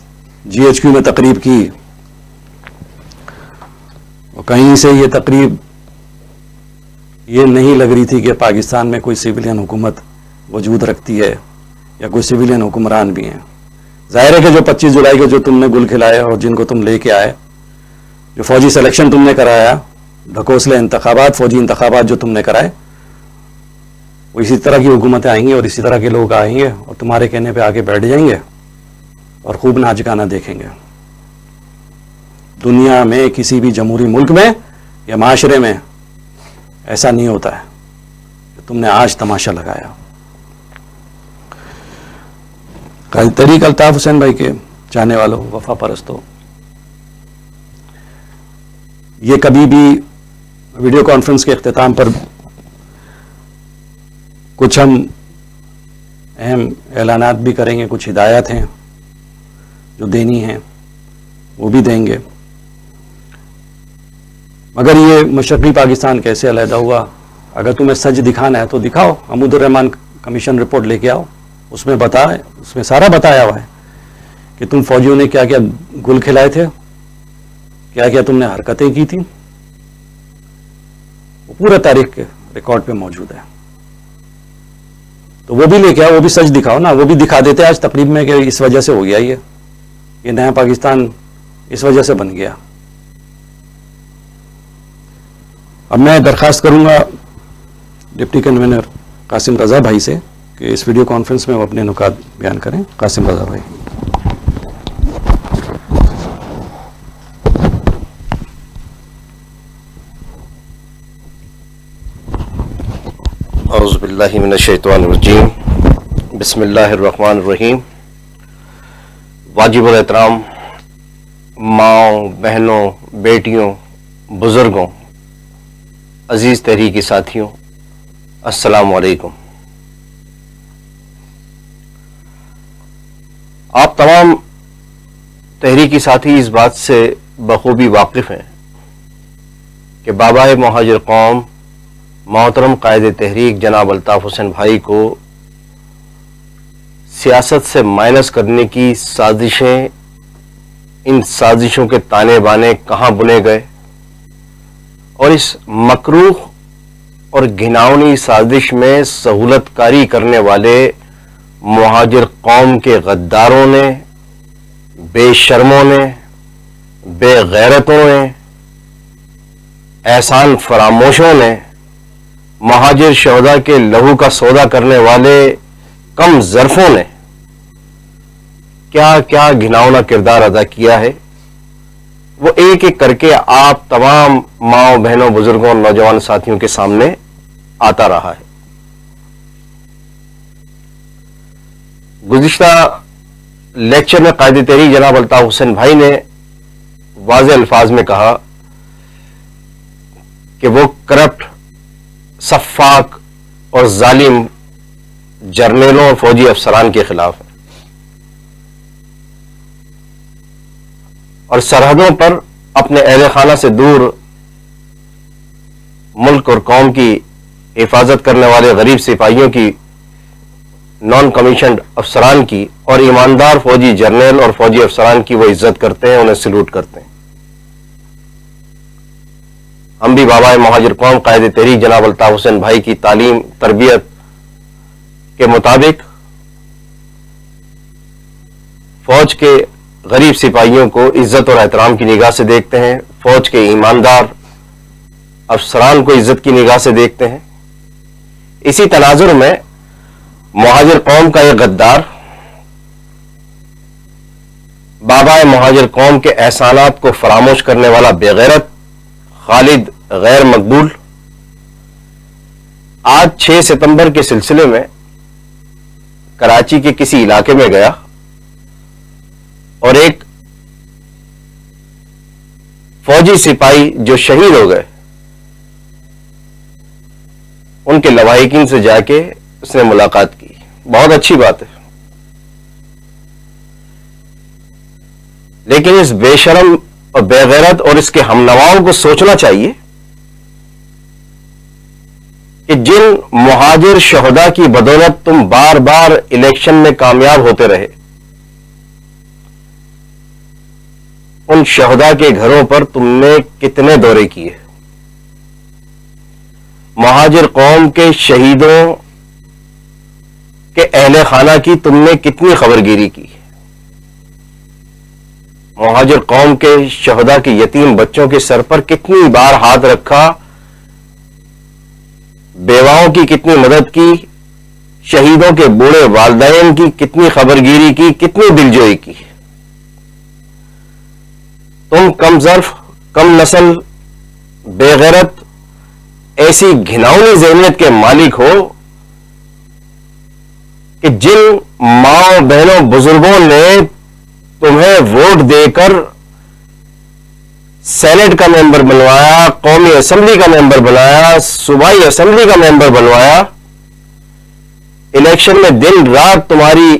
GHQ में तकरीब की, और कहीं से ये तकरीब ये नहीं लग रही थी कि पाकिस्तान में कोई सिविलियन हुकूमत वजूद रखती है या कोई सिविलियन हुक्मरान भी हैं। जाहिर है कि जो 25 जुलाई को जो तुमने गुल खिलाए और जिनको तुम लेके आए, जो फौजी सिलेक्शन तुमने कराया, ढकोसले इंतखाबात, फौजी इंतखाबात जो तुमने कराए, वो इसी तरह की हुकूमतें आएंगी और इसी तरह के लोग आएंगे और तुम्हारे कहने पे आके बैठ जाएंगे और खूब नाच गाना देखेंगे। दुनिया में किसी भी जमहूरी मुल्क में या माशरे में ऐसा नहीं होता है कि तुमने आज तमाशा लगाया। तरीक अल्ताफ हुसैन भाई के चाहने वालों, वफा परस्तों, ये कभी भी वीडियो कॉन्फ्रेंस के अख्तिताम पर कुछ हम अहम ऐलानात भी करेंगे, कुछ हिदायत हैं जो देनी हैं वो भी देंगे। मगर ये मशरक़ी पाकिस्तान कैसे अलहदा हुआ अगर तुम्हें सच दिखाना है तो दिखाओ, हमीदुर रहमान कमीशन रिपोर्ट लेके आओ, उसमें सारा बताया हुआ है कि तुम फौजियों ने क्या क्या गुल खिलाए थे, क्या क्या तुमने हरकतें की थी, वो पूरा तारीख के रिकॉर्ड पे मौजूद है। तो वो भी लेके आओ, वो भी सच दिखाओ ना, वो भी दिखा देते आज तकरीब में कि इस वजह से हो गया ये नया पाकिस्तान इस वजह से बन गया। अब मैं दरखास्त करूंगा डिप्टी कन्वीनर कासिम रजा भाई से कि इस वीडियो कॉन्फ्रेंस में वो अपने नुकात बयान करें। कासिम रजा भाई। औज़ु बिल्लाहि मिनश शैतानिर रजीम, बिस्मिल्लाहिर रहमानिर रहीम। वाजिबुल एहतराम माओ, बहनों, बेटियों, बुजुर्गों, अजीज तहरीकी साथियों, अस्सलामु अलैकुम। आप तमाम तहरीकी साथी इस बात से बखूबी वाकिफ हैं कि बाबाए मुहाजिर कौम मोहतरम कायदे तहरीक जनाब अल्ताफ हुसैन भाई को सियासत से माइनस करने की साजिशें, इन साजिशों के ताने बाने कहां बुने गए और इस मकरूह और घिनौनी साजिश में सहूलतकारी करने वाले मुहाजिर कौम के गद्दारों ने, बेशर्मों ने, बेगैरतों ने, एहसान फरामोशों ने, महाजिर शहदा के लहू का सौदा करने वाले कम ज़र्फों ने क्या क्या घिनौना किरदार अदा किया है, वो एक एक करके आप तमाम माओ, बहनों, बुजुर्गों, नौजवान साथियों के सामने आता रहा है। गुज़िश्ता लेक्चर में कायदे तहरीक जनाब अल्ताफ हुसैन भाई ने वाज़ेह अल्फाज में कहा कि वो करप्ट, सफ़ाक और जालिम जर्नलों और फौजी अफसरान के खिलाफ है और सरहदों पर अपने अहले खाना से दूर मुल्क और कौम की हिफाजत करने वाले गरीब सिपाहियों की, नॉन कमीशन्ड अफसरान की और ईमानदार फौजी जर्नल और फौजी अफसरान की वो इज्जत करते हैं, उन्हें सैल्यूट करते हैं। हम भी बाबा मुहाजिर कौम कायदे तहरीक जनाब अल्ताफ हुसैन भाई की तालीम, तरबियत के मुताबिक फौज के गरीब सिपाहियों को इज्जत और एहतराम की निगाह से देखते हैं, फौज के ईमानदार अफसरान को इज्जत की निगाह से देखते हैं। इसी तनाजुर में मुहाजिर कौम का यह गद्दार, बाबा मुहाजिर कौम के एहसानात को फरामोश करने वाला बेगैरत खालिद गैर मकबूल आज 6 सितंबर के सिलसिले में कराची के किसी इलाके में गया और एक फौजी सिपाही जो शहीद हो गए उनके लवाहिकीन से जाके उसने मुलाकात की। बहुत अच्छी बात है, लेकिन इस बेशरम और बेगैरत और इसके हमनवाओं को सोचना चाहिए कि जिन मुहाजिर शहदा की बदौलत तुम बार बार इलेक्शन में कामयाब होते रहे, उन शहदा के घरों पर तुमने कितने दौरे किए, मुहाजिर कौम के शहीदों के अहले खाना की तुमने कितनी खबरगिरी की, मुहाजिर कौम के शहदा के यतीम बच्चों के सर पर कितनी बार हाथ रखा, बेवाओं की कितनी मदद की, शहीदों के बूढ़े वालिदैन की कितनी खबरगिरी की, कितनी दिलजोई की। तुम कम ज़र्फ, कम नस्ल, बेगैरत, ऐसी घिनौनी ज़हनियत के मालिक हो कि जिन माओ, बहनों, बुजुर्गों ने तुम्हें वोट देकर सेनेट का मेंबर बनवाया, कौमी असेंबली का मेंबर बनाया, सूबाई असेंबली का मेंबर बनवाया, इलेक्शन में दिन रात तुम्हारी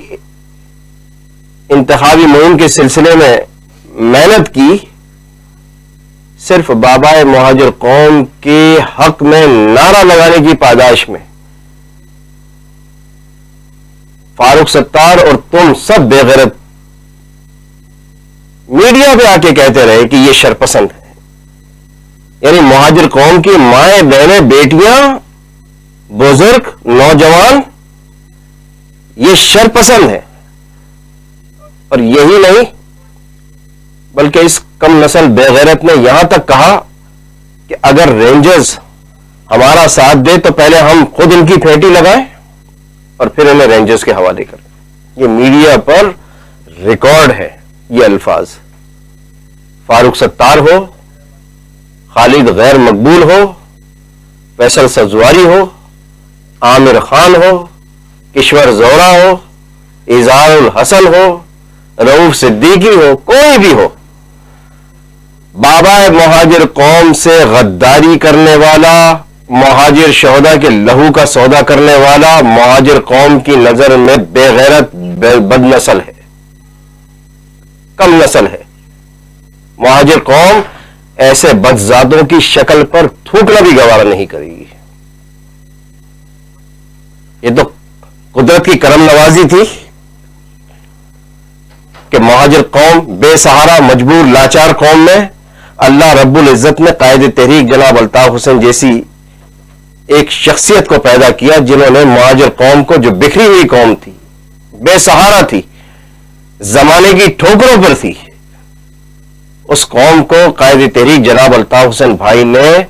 इंतखाबी मुहिम के सिलसिले में मेहनत की, सिर्फ बाबा मुहाजिर कौम के हक में नारा लगाने की पादाश में फारूक सत्तार और तुम सब बेगैरत मीडिया पे आके कहते रहे कि ये शरपसंद है। यानी मुहाजिर कौम की माएं, बहनें, बेटियां, बुजुर्ग, नौजवान ये शरपसंद है। और यही नहीं बल्कि इस कम नस्ल बेगैरत ने यहां तक कहा कि अगर रेंजर्स हमारा साथ दे तो पहले हम खुद इनकी फेंटी लगाएं और फिर इन्हें रेंजर्स के हवाले करें। ये मीडिया पर रिकॉर्ड है ये अल्फाज। फारूक सत्तार हो, खालिद गैर मकबूल हो, फैसल सजवारी हो, आमिर खान हो, किश्वर जोरा हो, इज़हारुल हसन हो, रऊफ सिद्दीकी हो, कोई भी हो, बाबा मुहाजिर कौम से गद्दारी करने वाला, मुहाजिर शोहदा के लहू का सौदा करने वाला मुहाजिर कौम की नजर में बेगैरत बदनस्ल है, कम नस्ल है। मुहाजिर कौम ऐसे बदजातों की शक्ल पर थूकना भी गवारा नहीं करेगी। ये तो कुदरत की करम नवाजी थी कि मुहाजिर कौम, बेसहारा, मजबूर, लाचार कौम में अल्लाह रब्बुल इज्जत ने कायदे तहरीक जनाब अल्ताफ हुसैन जैसी एक शख्सियत को पैदा किया जिन्होंने मुहाजिर कौम को, जो बिखरी हुई कौम थी, बेसहारा थी, जमाने की ठोकरों पर थी, उस कौम को कायदे तहरीक जनाब अल्ताफ हुसैन भाई ने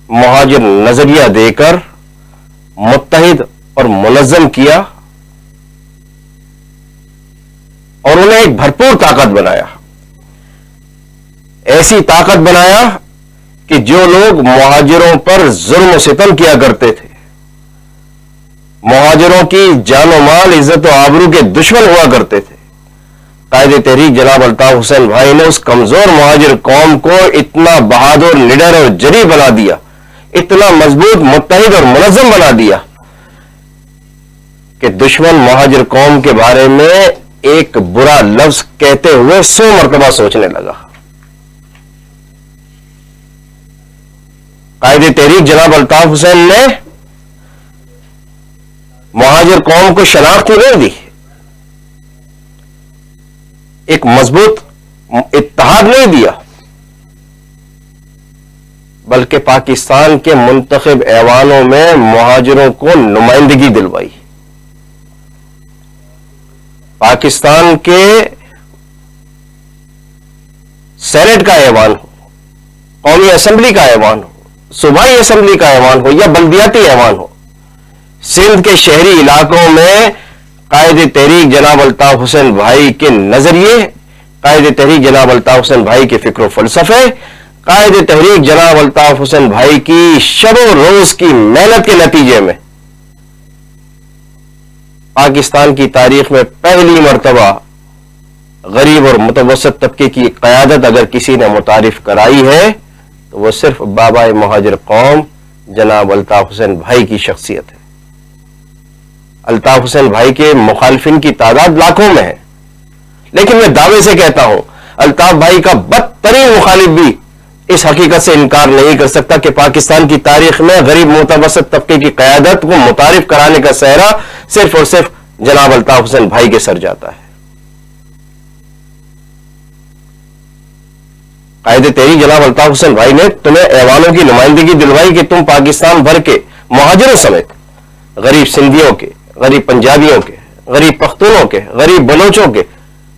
मुहाजिर नजरिया देकर मुत्तहिद और मुनज़्ज़म किया और उन्हें एक भरपूर ताकत बनाया। ऐसी ताकत बनाया कि जो लोग मुहाजिरों पर जुल्म सितम किया करते थे, मुहाजिरों की जानो माल, इज्जत और आबरू के दुश्मन हुआ करते थे, कायदे तहरीक जनाब अल्ताफ हुसैन भाई ने उस कमजोर मुहाजिर कौम को इतना बहादुर, निडर और जरी बना दिया, इतना मजबूत, मुत्तहिद और मुनज़्ज़म बना दिया कि दुश्मन मुहाजिर कौम के बारे में एक बुरा लफ्ज कहते हुए 100 मरतबा सोचने लगा। कायदे तहरीक जनाब अल्ताफ हुसैन ने मुहाजिर कौम को शनाख्त नहीं दी, एक मजबूत इत्तेहाद नहीं दिया, बल्कि पाकिस्तान के मुंतखब ऐवानों में मुहाजिरों को नुमाइंदगी दिलवाई। पाकिस्तान के सेनेट का ऐवान हो, कौमी असेंबली का ऐवान हो, सूबाई असेंबली का ऐवान हो या बल्दियाती ऐवान हो, सिंध के शहरी इलाकों में कायदे तहरीक जनाब अल्ताफ हुसैन भाई के नजरिए, कायदे तहरीक जनाब अल्ताफ हुसैन भाई के फिक्र फलसफे, कायदे तहरीक जनाब अल्ताफ हुसैन भाई की शबो रोज की मेहनत के नतीजे में पाकिस्तान की तारीख में पहली मर्तबा गरीब और मुतवस्सित तबके की क़यादत अगर किसी ने मुतारिफ कराई है तो वह सिर्फ बाबा मुहाजिर कौम जनाब अल्ताफ हुसैन भाई की शख्सियत है। अल्ताफ हुसैन भाई के मुखालिफिन की तादाद लाखों में है, लेकिन मैं दावे से कहता हूं अल्ताफ भाई का बदतरीन मुखालिफ भी इस हकीकत से इनकार नहीं कर सकता कि पाकिस्तान की तारीख में गरीब मुतवस्सित तबके की क़यादत को मुतारिफ कराने का सेहरा सिर्फ और सिर्फ जनाब अल्ताफ हुसैन भाई के सर जाता है। कायदे तहरीक जनाब अल्ताफ हुसैन भाई ने तुम्हें ऐवानों की नुमाइंदगी दिलवाई कि तुम पाकिस्तान भर के मुहाजिरों समेत गरीब सिंधियों के, गरीब पंजाबियों के, गरीब पख्तूनों के, गरीब बलोचों के,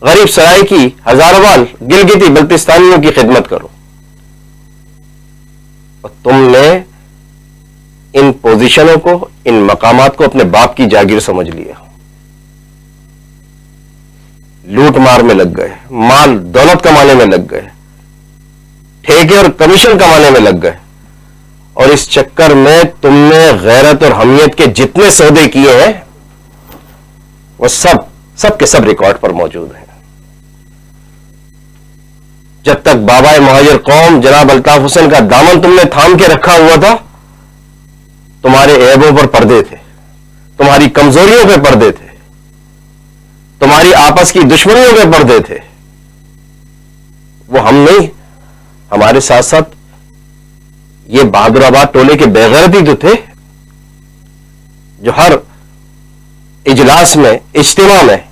गरीब सराइकी, हजारवाल, गिलगिती बल्तिस्तानियों की खिदमत करो। और तुमने इन पोजीशनों को, इन मकामात को अपने बाप की जागीर समझ लिया, लूट मार में लग गए, माल दौलत कमाने में लग गए, ठेके और कमीशन कमाने में लग गए, और इस चक्कर में तुमने गैरत और हमियत के जितने सौदे किए हैं वो सब के सब रिकॉर्ड पर मौजूद हैं। जब तक बाबा मुहाजिर कौम जनाब अल्ताफ हुसैन का दामन तुमने थाम के रखा हुआ था, तुम्हारे ऐबों पर पर्दे थे, तुम्हारी कमजोरियों पे पर्दे थे, तुम्हारी आपस की दुश्मनियों पे पर्दे थे। वो हम नहीं, हमारे साथ साथ ये बहादुराबाद टोले के बेगैरती तो थे जो हर इजलास में, इज्तिमा में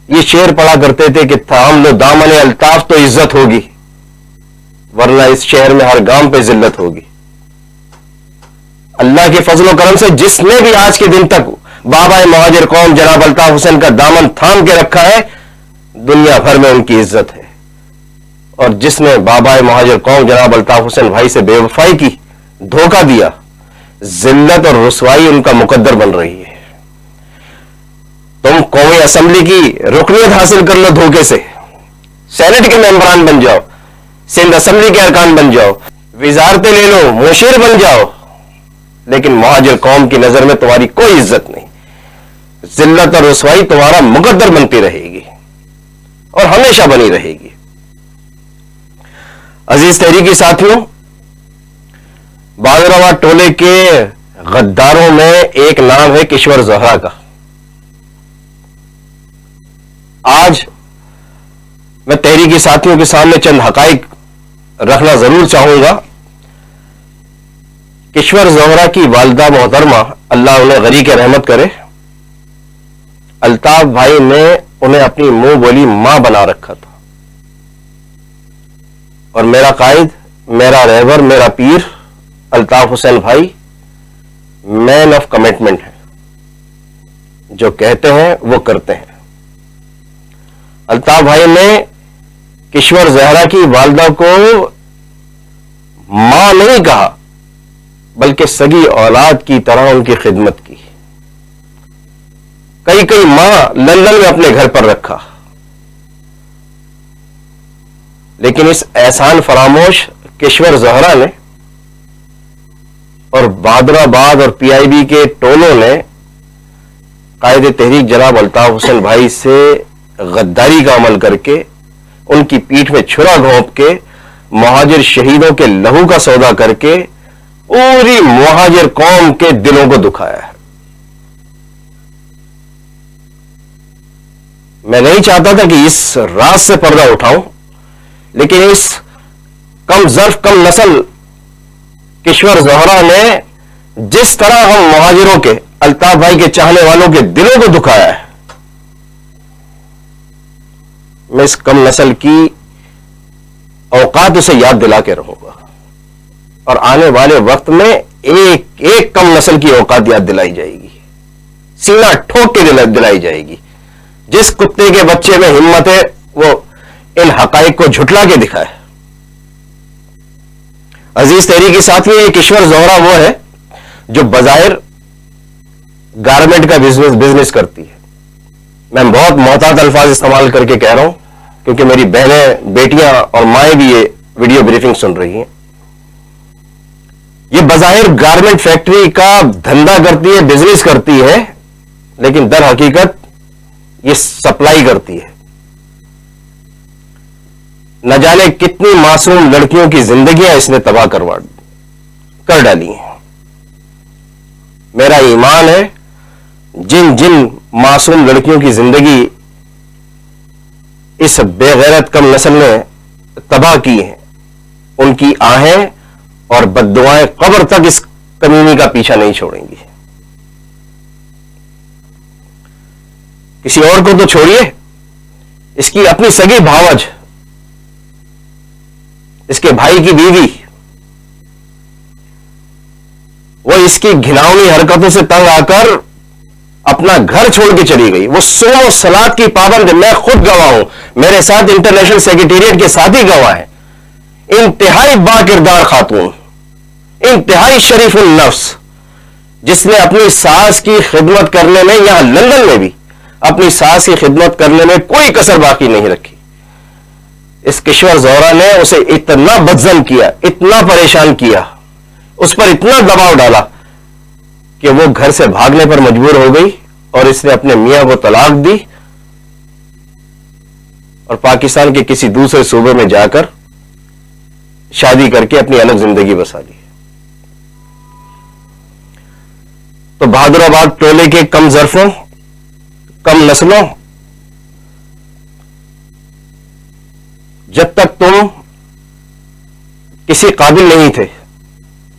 ये शेर पढ़ा करते थे कि थाम लो दामन अल्ताफ तो इज्जत होगी, वरना इस शहर में हर गांव पे जिल्लत होगी। अल्लाह के फजल करम से जिसने भी आज के दिन तक बाबा मुहाजिर कौम जनाब अल्ताफ हुसैन का दामन थाम के रखा है, दुनिया भर में उनकी इज्जत है। और जिसने बाबा मुहाजिर कौम जनाब अल्ताफ हुसैन भाई से बेवफाई की, धोखा दिया, जिल्लत और रुसवाई उनका मुकद्दर बन रही है। तुम कौमी असेंबली की रुकनियत हासिल कर लो धोखे से, सेनेट के मेंबरान बन जाओ, सिंध असेंबली के अरकान बन जाओ, विजारतें ले लो, मुशीर बन जाओ, लेकिन मुहाजिर कौम की नजर में तुम्हारी कोई इज्जत नहीं। जिल्लत और रुसवाई तुम्हारा मुकद्दर बनती रहेगी और हमेशा बनी रहेगी। अजीज तहरीकी साथियों, बहादुराबाद टोले के गद्दारों में एक नाम है किश्वर ज़ोहरा का। आज मैं तहरीकी साथियों के सामने चंद हकाइक रखना जरूर चाहूंगा। किश्वर ज़ोहरा की वालिदा मोहतरमा, अल्लाह उन्हें गरीक रहमत करे, अल्ताफ भाई ने उन्हें अपनी मुंह बोली मां बना रखा था। और मेरा कायद, मेरा रहबर, मेरा पीर अल्ताफ हुसैन भाई मैन ऑफ कमिटमेंट है, जो कहते हैं वो करते हैं। अल्ताफ भाई ने किश्वर ज़ोहरा की वालिदा को मां नहीं कहा, बल्कि सगी औलाद की तरह उनकी खिदमत की। कई कई मां लंदन में अपने घर पर रखा, लेकिन इस एहसान फरामोश किश्वर ज़ोहरा ने और बहादुराबाद और पीआईबी के टोलों ने कायदे तहरीक जनाब अल्ताफ हुसैन भाई से गद्दारी का अमल करके, उनकी पीठ में छुरा घोंप के, मुहाजिर शहीदों के लहू का सौदा करके पूरी मुहाजिर कौम के दिलों को दुखाया है। मैं नहीं चाहता था कि इस राज से पर्दा उठाऊं, लेकिन इस कम ज़र्फ कम नस्ल किश्वर ज़ोहरा ने जिस तरह हम मुहाजिरों के, अल्ताफ भाई के चाहने वालों के दिलों को दुखाया है, मैं इस कम नस्ल की औकात उसे याद दिला के रहूंगा और आने वाले वक्त में एक एक कम नस्ल की औकात याद दिलाई जाएगी, सीना ठोक के दिलाई जाएगी। जिस कुत्ते के बच्चे में हिम्मत है वो इन हकाइक को झुटला के दिखाए। अजीज तहरीकी साथियों, ये किश्वर ज़ोहरा वो है जो बजाहिर गारमेंट का बिजनेस करती है। मैं बहुत मोहतात अल्फाज इस्तेमाल करके कह रहा हूं, क्योंकि मेरी बहनें, बेटियां और माएं भी ये वीडियो ब्रीफिंग सुन रही हैं। ये बजाहिर गारमेंट फैक्ट्री का धंधा करती है, बिजनेस करती है, लेकिन दर हकीकत ये सप्लाई करती है। न जाने कितनी मासूम लड़कियों की जिंदगियां इसने तबाह कर डाली हैं। मेरा ईमान है, जिन जिन मासूम लड़कियों की जिंदगी इस बेगैरत कम नस्ल ने तबाह की है, उनकी आहें और बद्दुआएं कब्र तक इस कमीनी का पीछा नहीं छोड़ेंगी। किसी और को तो छोड़िए, इसकी अपनी सगी भावज, इसके भाई की बीवी, वो इसकी घिनौनी हरकतों से तंग आकर अपना घर छोड़ के चली गई। वो सोम सलात की पाबंद, मैं खुद गवाह हूं, मेरे साथ इंटरनेशनल सेक्रेटेरिएट के साथी गवाह हैं। इंतहाई बाकिरदार खातून, इंतहाई शरीफुल नफ्स, जिसने अपनी सास की खिदमत करने में, यहां लंदन में भी अपनी सास की खिदमत करने में कोई कसर बाकी नहीं रखी। इस किश्वर ज़ोहरा ने उसे इतना बदज़न किया, इतना परेशान किया, उस पर इतना दबाव डाला कि वो घर से भागने पर मजबूर हो गई और इसने अपने मियां को तलाक दी और पाकिस्तान के किसी दूसरे सूबे में जाकर शादी करके अपनी अलग जिंदगी बसा ली। तो बहादुराबाद टोले के कम ज़र्फों, कम नस्लों, जब तक तुम किसी काबिल नहीं थे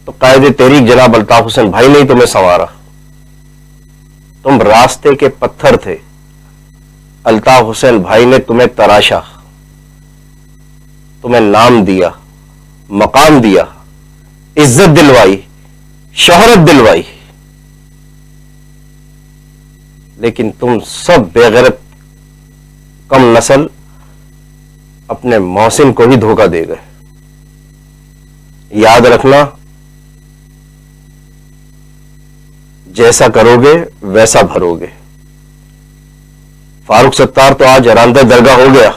तो कायदे तहरीक जनाब अल्ताफ हुसैन भाई ने तुम्हें संवारा। तुम रास्ते के पत्थर थे, अल्ताफ हुसैन भाई ने तुम्हें तराशा, तुम्हें नाम दिया, मकाम दिया, इज्जत दिलवाई, शोहरत दिलवाई। लेकिन तुम सब बेगैरत कम नस्ल अपने मौसिन को ही धोखा दे गए। याद रखना, जैसा करोगे वैसा भरोगे। फारूक सत्तार तो आज रांदे दरगाह हो गया,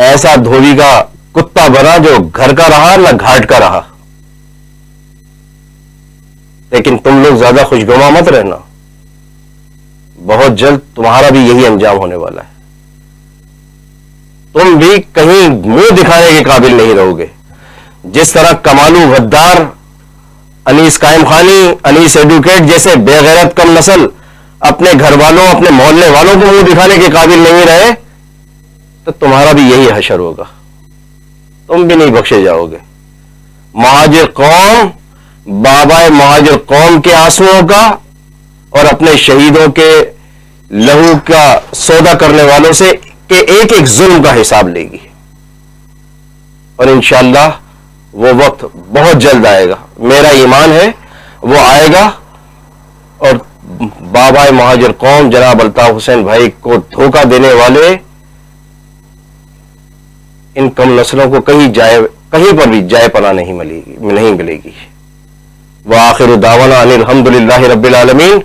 ऐसा धोबी का कुत्ता बना जो घर का रहा ना घाट का रहा। लेकिन तुम लोग ज्यादा खुशगवार मत रहना, बहुत जल्द तुम्हारा भी यही अंजाम होने वाला है। तुम भी कहीं मुंह दिखाने के काबिल नहीं रहोगे। जिस तरह कमालू गद्दार, अनीस कायम खानी, अनीस एडवोकेट जैसे बेगैरत कम नस्ल अपने घर वालों, अपने मोहल्ले वालों को मुंह दिखाने के काबिल नहीं रहे, तो तुम्हारा भी यही हशर होगा, तुम भी नहीं बख्शे जाओगे। महाजिर कौम बाबाए महाजिर कौम के आंसुओं का और अपने शहीदों के लहू का सौदा करने वालों से के एक एक जुल्म का हिसाब लेगी। और इंशाअल्लाह वो वक्त बहुत जल्द आएगा, मेरा ईमान है वो आएगा। और बाबाए महाजिर कौम जनाब अल्ताफ हुसैन भाई को धोखा देने वाले इन कम नस्लों को कहीं पर भी जाए पना नहीं मिलेगी। व आखिर दावाना अनिल हम्दुलिल्लाहि रब्बिल आलमीन।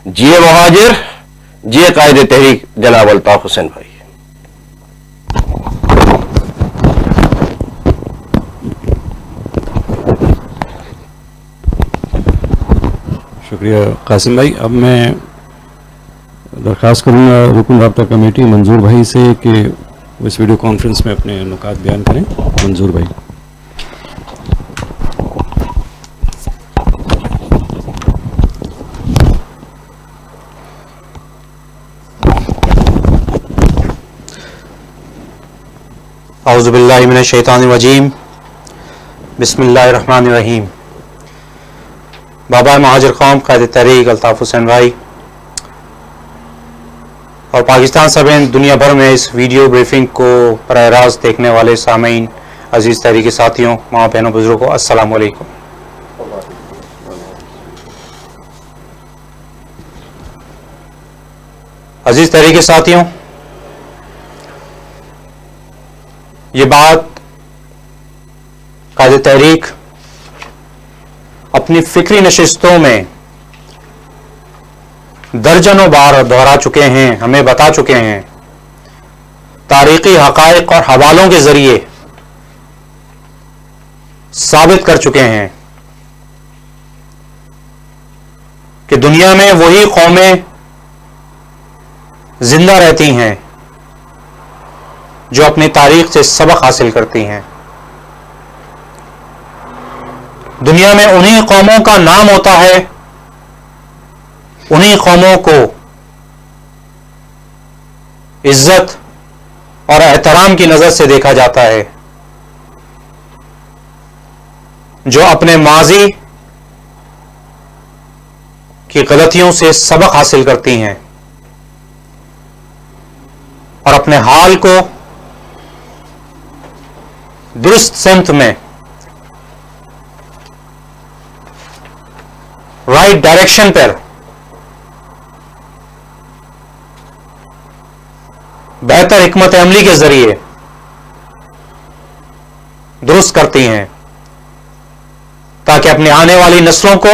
जिए महाजिर, जिए कायदे तहरीक जनाब अल्ताफ हुसैन भाई। शुक्रिया कासिम भाई। अब मैं दरख्वास्त करूंगा रुकन राब्ता कमेटी मंजूर भाई से कि वो इस वीडियो कॉन्फ्रेंस में अपने नुकात बयान करें। मंजूर भाई। औज़ुबिल्लाहि मिनश शैतानिर-रजीम, बिस्मिल्लाहिर्रहमानिर्रहीम। बाबा महाजिर कौम कायदे तहरीक अल्ताफ हुसैन भाई और पाकिस्तान समेत दुनिया भर में इस वीडियो ब्रीफिंग को बराह रास्त देखने वाले सामीन, अजीज तहरीकी साथियों, माँ बहनों, बुजुर्गों, अस्सलामु अलैकुम। अजीज तहरीकी साथियों, ये बात कायदे तहरीक अपनी फिक्री नशिस्तों में दर्जनों बार दोहरा चुके हैं, हमें बता चुके हैं, तारीखी हकायक और हवालों के जरिए साबित कर चुके हैं कि दुनिया में वही कौमें जिंदा रहती हैं जो अपनी तारीख से सबक हासिल करती हैं। दुनिया में उन्हीं कौमों का नाम होता है, उन्हीं कौमों को इज्जत और एहतराम की नजर से देखा जाता है, जो अपने माजी की गलतियों से सबक हासिल करती हैं और अपने हाल को दुरुस्त सिमत में, राइट डायरेक्शन पर बेहतर हिकमत अमली के जरिए दुरुस्त करती हैं, ताकि अपनी आने वाली नस्लों को,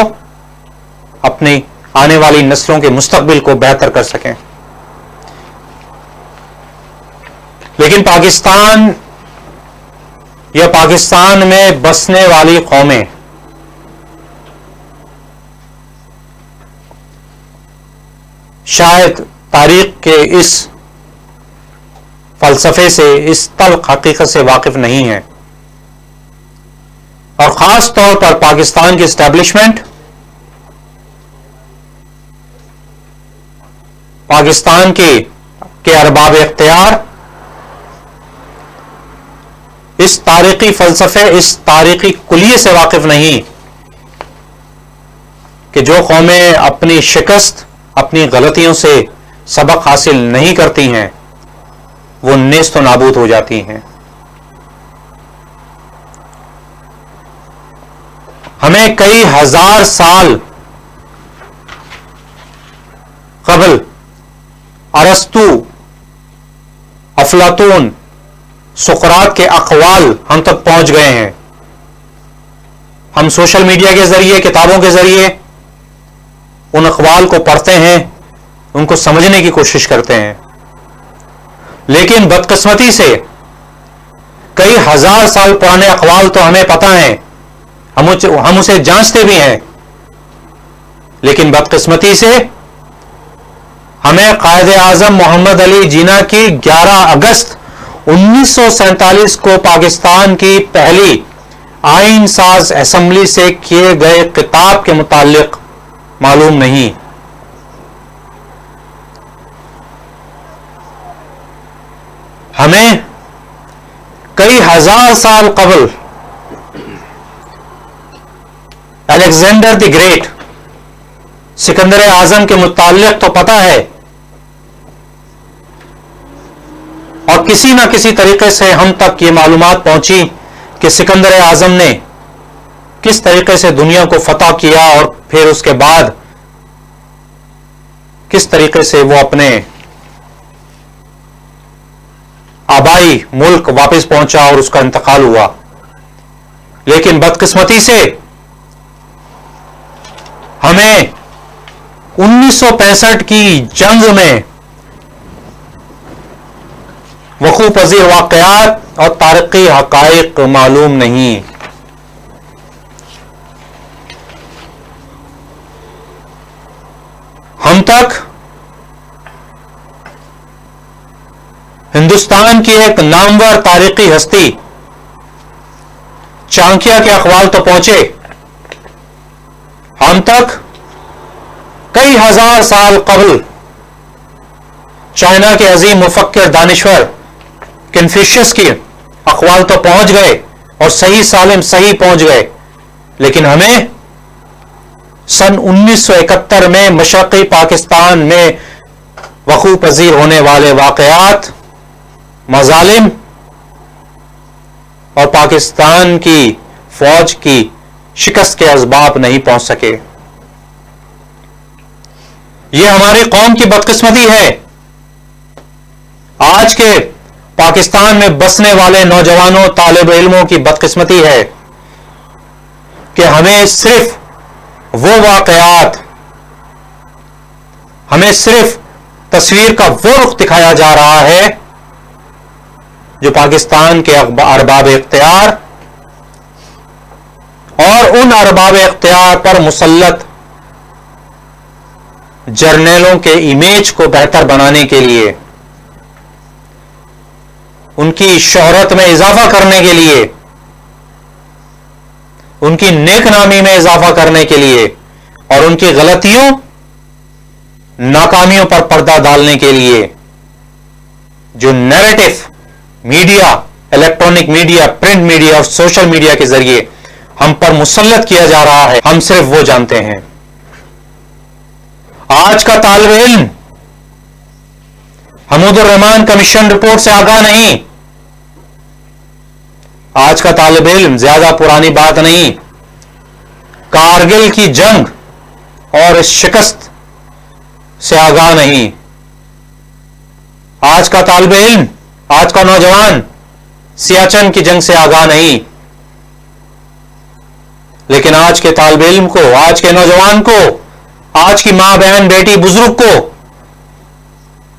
अपनी आने वाली नस्लों के मुस्तकबिल को बेहतर कर सकें। लेकिन पाकिस्तान या पाकिस्तान में बसने वाली कौमें शायद तारीख के इस फलसफे से, इस तल्ख हकीकत से वाकिफ नहीं है, और खास तौर पर पाकिस्तान की एस्टैब्लिशमेंट, पाकिस्तान के अरबाब इख्तियार इस तारीखी फलसफे, इस तारीखी कुलिये से वाकिफ नहीं कि जो कौमें अपनी शिकस्त, अपनी गलतियों से सबक हासिल नहीं करती हैं, वो नेस्त नाबूद हो जाती हैं। हमें कई हजार साल कबल अरस्तु, अफलातून, सुकरात के अक़वाल हम तक पहुंच गए हैं। हम सोशल मीडिया के जरिए, किताबों के जरिए उन अक़वाल को पढ़ते हैं, उनको समझने की कोशिश करते हैं, लेकिन बदकिस्मती से कई हजार साल पुराने अक़वाल तो हमें पता है, हम उसे जांचते भी हैं, लेकिन बदकिस्मती से हमें कायदे आज़म मोहम्मद अली जिन्ना की 11 अगस्त 1947 को पाकिस्तान की पहली आईन साज असेंबली से किए गए खिताब के मुतालिक मालूम नहीं। हमें कई हजार साल कबल अलेक्जेंडर द ग्रेट, सिकंदर आजम के मुतालिक तो पता है, और किसी ना किसी तरीके से हम तक ये मालूमात पहुंची कि सिकंदर आजम ने किस तरीके से दुनिया को फतह किया और फिर उसके बाद किस तरीके से वो अपने आबाई मुल्क वापस पहुंचा और उसका इंतकाल हुआ। लेकिन बदकिस्मती से हमें 1965 की जंग में वकूअ पज़ीर वाक़यात और तारीख़ी हक़ाइक़ मालूम नहीं। हम तक हिंदुस्तान की एक नामवर तारीख़ी हस्ती चाणक्य के अक़वाल तो पहुंचे, हम तक कई हजार साल कबल चाइना के अजीम मुफक्किर दानिश्वर कन्फ्यूशियस के अक़वाल तो पहुंच गए और सही सालिम सही पहुंच गए, लेकिन हमें सन 1971 में मशरक़ी पाकिस्तान में वक़ूअ पज़ीर होने वाले वाक़यात, मज़ालिम और पाकिस्तान की फौज की शिकस्त के असबाब नहीं पहुंच सके। यह हमारी कौम की बदकिस्मती है। आज के पाकिस्तान में बसने वाले नौजवानों, तालिब इल्मों की बदकिस्मती है कि हमें सिर्फ वो वाक़यात, हमें सिर्फ तस्वीर का वो रुख दिखाया जा रहा है जो पाकिस्तान के अरबाब इख्तियार और उन अरबाब इख्तियार पर मुसल्लत जर्नलों के इमेज को बेहतर बनाने के लिए, उनकी शोहरत में इजाफा करने के लिए, उनकी नेकनामी में इजाफा करने के लिए और उनकी गलतियों, नाकामियों पर पर्दा डालने के लिए जो narrative media, electronic media, print media और सोशल मीडिया के जरिए हम पर मुसल्लत किया जा रहा है, हम सिर्फ वो जानते हैं। आज का तालिब इल्म हमूदुर रहमान कमीशन रिपोर्ट से आगाह नहीं। आज का तालिब इल्म ज्यादा पुरानी बात नहीं, कारगिल की जंग और इस शिकस्त से आगाह नहीं। आज का तालिब इल्म, आज का नौजवान सियाचिन की जंग से आगाह नहीं, लेकिन आज के तालिब इल्म को, आज के नौजवान को, आज की मां, बहन, बेटी, बुजुर्ग को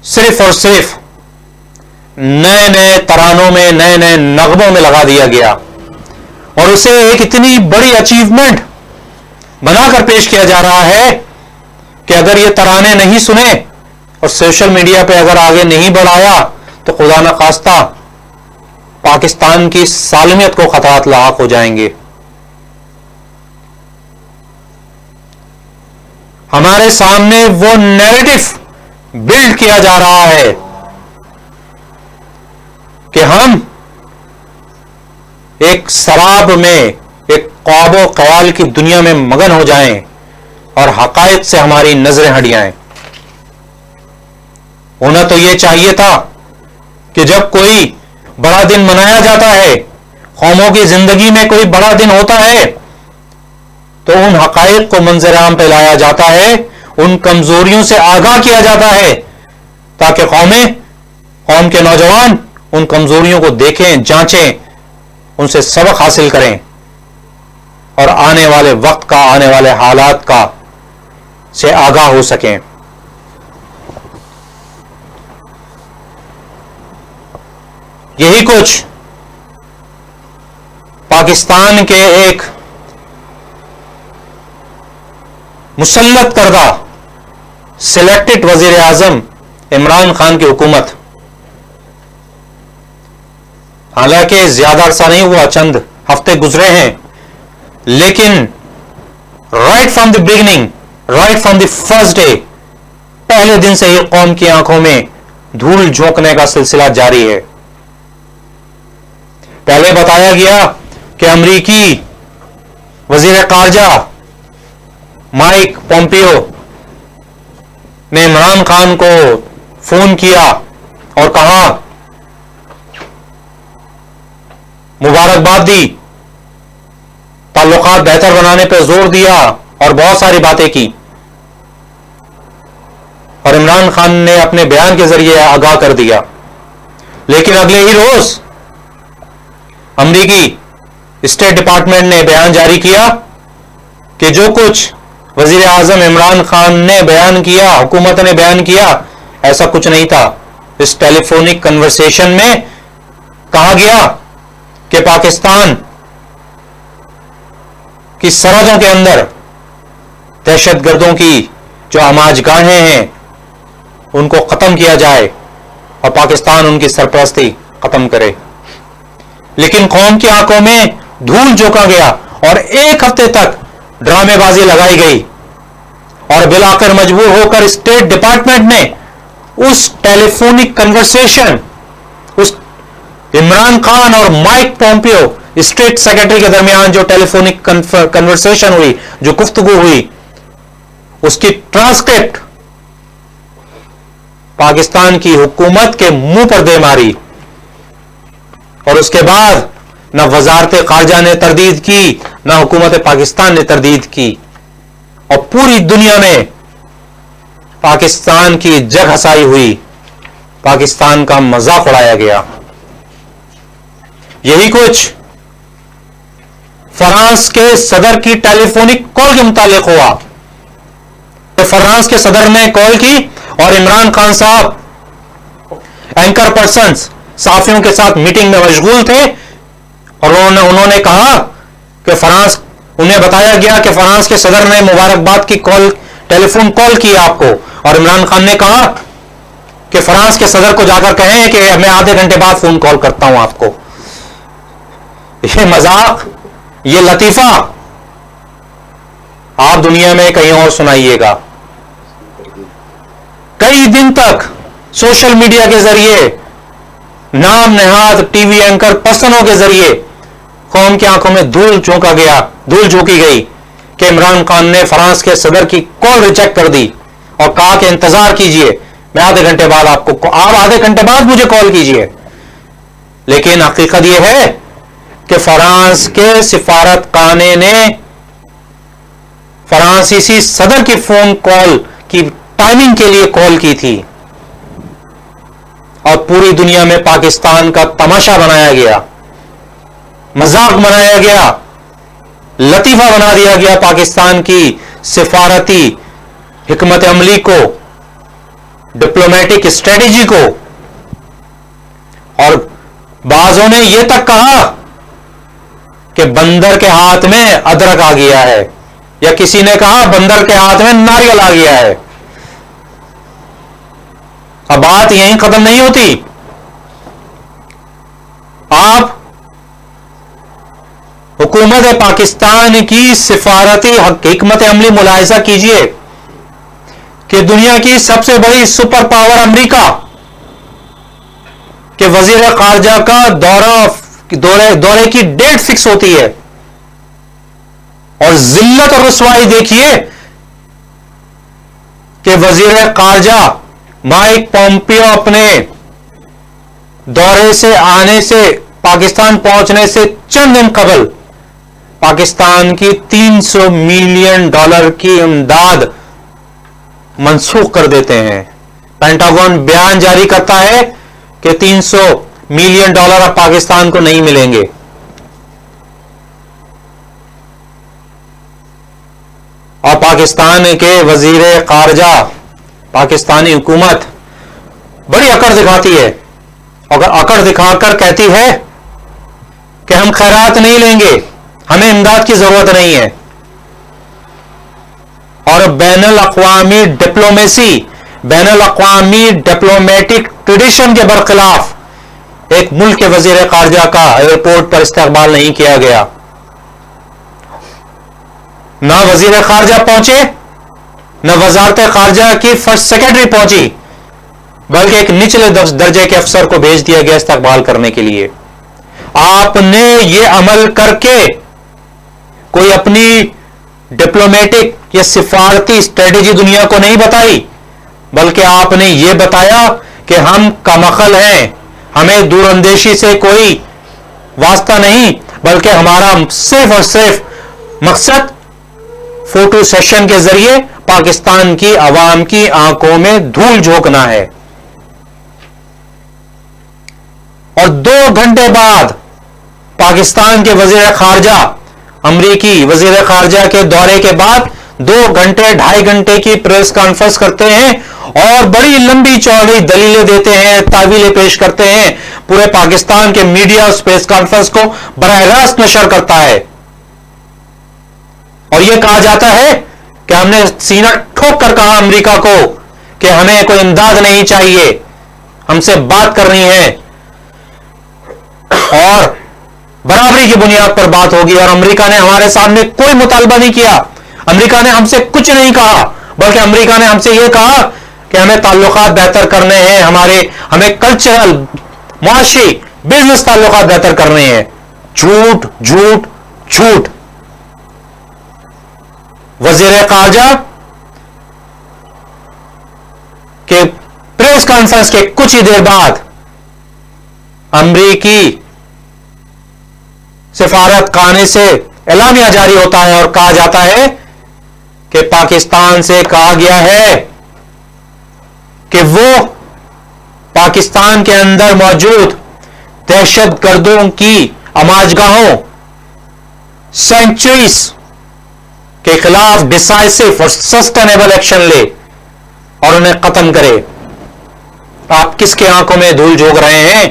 सिर्फ और सिर्फ नए नए तरानों में, नए नए नगमों में लगा दिया गया और उसे एक इतनी बड़ी अचीवमेंट बनाकर पेश किया जा रहा है कि अगर ये तराने नहीं सुने और सोशल मीडिया पे अगर आगे नहीं बढ़ाया तो खुदा न खास्ता पाकिस्तान की सालमियत को खतरात लाक हो जाएंगे। हमारे सामने वो नैरेटिव बिल्ड किया जा रहा है कि हम एक शराब में, एक ख्वाबो ख्याल की दुनिया में मगन हो जाएं और हकायक से हमारी नजरें हट जाएं। होना तो यह चाहिए था कि जब कोई बड़ा दिन मनाया जाता है, कौमों की जिंदगी में कोई बड़ा दिन होता है, तो उन हकायक को मंजर आम पे लाया जाता है, उन कमजोरियों से आगाह किया जाता है, ताकि कौम के नौजवान उन कमजोरियों को देखें, जांचें, उनसे सबक हासिल करें और आने वाले वक्त का, आने वाले हालात का से आगाह हो सकें। यही कुछ पाकिस्तान के एक मुसल्लत करदा सिलेक्टेड वजीर आजम इमरान खान की हुकूमत, हालांकि ज्यादा अरसा नहीं हुआ, चंद हफ्ते गुजरे हैं, लेकिन right from the beginning, right from the first day, पहले दिन से ही कौम की आंखों में धूल झोंकने का सिलसिला जारी है। पहले बताया गया कि अमरीकी वजीर खारजा माइक पोम्पियो ने इमरान खान को फोन किया और कहा, मुबारकबाद दी, ताल्लुकात बेहतर बनाने पर जोर दिया और बहुत सारी बातें की, और इमरान खान ने अपने बयान के जरिए आगाह कर दिया। लेकिन अगले ही रोज अमरीकी स्टेट डिपार्टमेंट ने बयान जारी किया कि जो कुछ वजीर आजम इमरान खान ने बयान किया, हुकूमत ने बयान किया, ऐसा कुछ नहीं था। इस टेलीफोनिक कन्वर्सेशन में कहा गया कि पाकिस्तान की सरहदों के अंदर दहशतगर्दों की जो आमाजगाहें हैं उनको खत्म किया जाए और पाकिस्तान उनकी सरपरस्ती खत्म करे। लेकिन कौम की आंखों में धूल झोंका गया और एक हफ्ते तक ड्रामेबाजी लगाई गई और बिलाकर मजबूर होकर स्टेट डिपार्टमेंट ने उस टेलीफोनिक कन्वर्सेशन, उस इमरान खान और माइक पोम्पियो स्टेट सेक्रेटरी के दरमियान जो टेलीफोनिक कन्वर्सेशन हुई, जो गुफ्तगू हुई, उसकी ट्रांसक्रिप्ट पाकिस्तान की हुकूमत के मुंह पर दे मारी और उसके बाद न वजारत खारजा ने तरदीद की, न हुकूमत पाकिस्तान ने तरदीद की और पूरी दुनिया में पाकिस्तान की जग हसाई हुई, पाकिस्तान का मजाक उड़ाया गया। यही कुछ फ्रांस के सदर की टेलीफोनिक कॉल के मुतालिक हुआ। तो फ्रांस के सदर ने कॉल की और इमरान खान साहब एंकर पर्सन साफियों के साथ मीटिंग में मशगूल थे और उन्होंने कहा कि उन्हें बताया गया कि फ्रांस के सदर ने मुबारकबाद की कॉल, टेलीफोन कॉल की आपको, और इमरान खान ने कहा कि फ्रांस के सदर को जाकर कहें कि मैं आधे घंटे बाद फोन कॉल करता हूं आपको। ये मजाक, ये लतीफा आप दुनिया में कहीं और सुनाइएगा। कई दिन तक सोशल मीडिया के जरिए नाम नेहाद टीवी एंकर पर्सनों के जरिए कौम की आंखों में धूल झोंकी गई कि इमरान खान ने फ्रांस के सदर की कॉल रिजेक्ट कर दी और कहा कि इंतजार कीजिए, मैं आधे घंटे बाद आप आधे घंटे बाद मुझे कॉल कीजिए। लेकिन हकीकत यह है कि फ्रांस के सिफारतखाने ने फ्रांसीसी सदर की फोन कॉल की टाइमिंग के लिए कॉल की थी और पूरी दुनिया में पाकिस्तान का तमाशा बनाया गया, मजाक बनाया गया, लतीफा बना दिया गया पाकिस्तान की सिफारती हिकमत अमली को, डिप्लोमेटिक स्ट्रेटेजी को। और बाजों ने यह तक कहा कि बंदर के हाथ में अदरक आ गया है, या किसी ने कहा बंदर के हाथ में नारियल आ गया है। अब बात यहीं खत्म नहीं होती। आप हुकूमत पाकिस्तान की सिफारती हिकमत अमली मुलाहिजा कीजिए कि दुनिया की सबसे बड़ी सुपर पावर अमेरिका के वजीर खारजा का दौरा दौरे की डेट फिक्स होती है। और जिल्लत और रुसवाई देखिए कि वजीर खारजा माइक पॉम्पियो अपने दौरे से आने से, पाकिस्तान पहुंचने से चंद दिन कबल पाकिस्तान की $300 मिलियन की इमदाद मंसूख कर देते हैं। पेंटागन बयान जारी करता है कि $300 मिलियन अब पाकिस्तान को नहीं मिलेंगे। और पाकिस्तान के वजीर खारजा, पाकिस्तानी हुकूमत बड़ी अकड़ दिखाती है, और अकड़ दिखाकर कहती है कि हम खैरात नहीं लेंगे, हमें इमदाद की जरूरत नहीं है। और बैनुल अक़वामी डिप्लोमेसी, बैनुल अक़वामी डिप्लोमेटिक ट्रेडिशन के बरखिलाफ एक मुल्क के वजीर खारजा का एयरपोर्ट पर इस्तकबाल नहीं किया गया। ना वजीर खारजा पहुंचे, न वजारत खारजा की फर्स्ट सेक्रेटरी पहुंची, बल्कि एक निचले दर्जे के अफसर को भेज दिया गया इस्तकबाल करने के लिए। आपने ये अमल करके कोई अपनी डिप्लोमेटिक या सिफारती स्ट्रेटेजी दुनिया को नहीं बताई, बल्कि आपने ये बताया कि हम कमअक्ल हैं, हमें दूरअंदेशी से कोई वास्ता नहीं, बल्कि हमारा सिर्फ और सिर्फ मकसद फोटो सेशन के जरिए पाकिस्तान की आवाम की आंखों में धूल झोंकना है। और 2 घंटे बाद पाकिस्तान के वजीर खारजा, अमरीकी वजीर खारजा के दौरे के बाद 2 घंटे 2.5 घंटे की प्रेस कॉन्फ्रेंस करते हैं और बड़ी लंबी चौड़ी दलीलें देते हैं, तावीलें पेश करते हैं। पूरे पाकिस्तान के मीडिया उस प्रेस कॉन्फ्रेंस को बराह रास्त नशर करता है और यह कहा जाता है कि हमने सीना ठोक कर कहा अमेरिका को कि हमें कोई इमदाद नहीं चाहिए, हमसे बात करनी है और बराबरी की बुनियाद पर बात होगी। और अमेरिका ने हमारे सामने कोई मुतालबा नहीं किया, अमेरिका ने हमसे कुछ नहीं कहा, बल्कि अमेरिका ने हमसे यह कहा कि हमें ताल्लुकात बेहतर करने हैं, हमें कल्चरल, मुआशी, बिजनेस ताल्लुकात बेहतर करने हैं। झूठ झूठ झूठ। वजीर खारजा के प्रेस कॉन्फ्रेंस के कुछ ही देर बाद अमरीकी सिफारत खाने से एलानिया जारी होता है और कहा जाता है कि पाकिस्तान से कहा गया है कि वो पाकिस्तान के अंदर मौजूद दहशतगर्दों की अमाजगाहों, सेंचुरीज के खिलाफ डिसाइसिव और सस्टेनेबल एक्शन ले और उन्हें खत्म करे। आप किसके आंखों में धूल झोंक रहे हैं?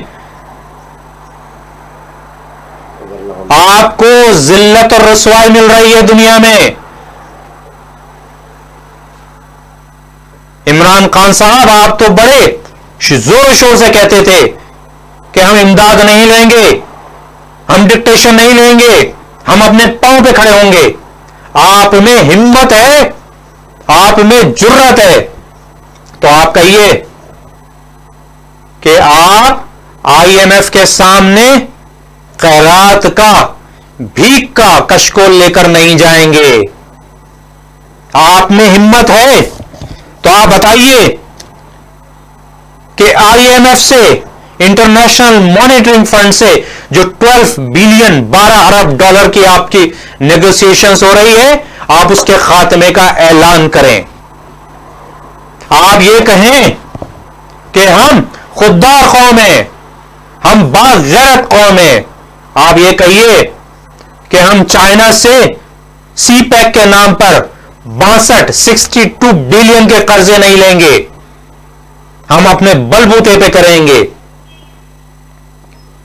आपको जिल्लत और रसवाई मिल रही है दुनिया में। इमरान खान साहब, आप तो बड़े जोर शोर से कहते थे कि हम इमदाद नहीं लेंगे, हम डिक्टेशन नहीं लेंगे, हम अपने पांव पे खड़े होंगे। आप में हिम्मत है, आप में जुर्रत है, तो आप कहिए कि आप IMF के सामने खैरात का, भीख का कशकोल लेकर नहीं जाएंगे। आप में हिम्मत है तो आप बताइए कि IMF से, इंटरनेशनल मॉनेटरी फंड से जो 12 बिलियन, 12 अरब डॉलर की आपकी नेगोशिएशंस हो रही है, आप उसके खात्मे का ऐलान करें। आप ये कहें कि हम खुददार कौम हैं, हम बागैरत कौम हैं। आप ये कहिए कि हम चाइना से CPEC के नाम पर 62 बिलियन के कर्जे नहीं लेंगे, हम अपने बलबूते पे करेंगे।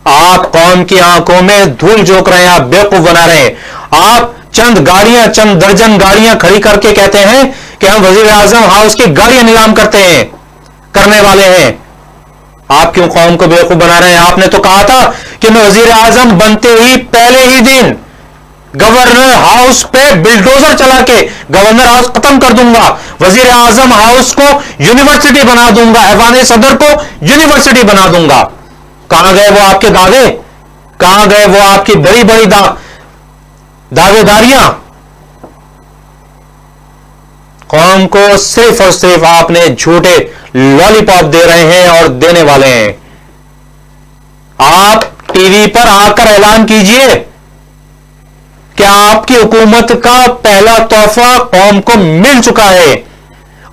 आप कौम की आंखों में धूल झोंक रहे हैं, आप बेवकूफ बना रहे हैं। आप चंद गाड़ियां, चंद दर्जन गाड़ियां खड़ी करके कहते हैं कि हम वजीर आजम हाउस की गाड़ियां नीलाम करने वाले हैं। आप क्यों कौम को बेवकूफ बना रहे हैं? आपने तो कहा था कि मैं वजीर आजम बनते ही पहले ही दिन गवर्नर हाउस पे बिल्डोजर चला के गवर्नर हाउस खत्म कर दूंगा, वजीर आजम हाउस को यूनिवर्सिटी बना दूंगा, ऐवान सदर को यूनिवर्सिटी बना दूंगा। कहां गए वो आपके दावे? कहां गए वो आपकी बड़ी बड़ी दावेदारियां? कौम को सिर्फ और सिर्फ आपने झूठे लॉलीपॉप दे रहे हैं और देने वाले हैं। आप टीवी पर आकर ऐलान कीजिए कि आपकी हुकूमत का पहला तोहफा कौम को मिल चुका है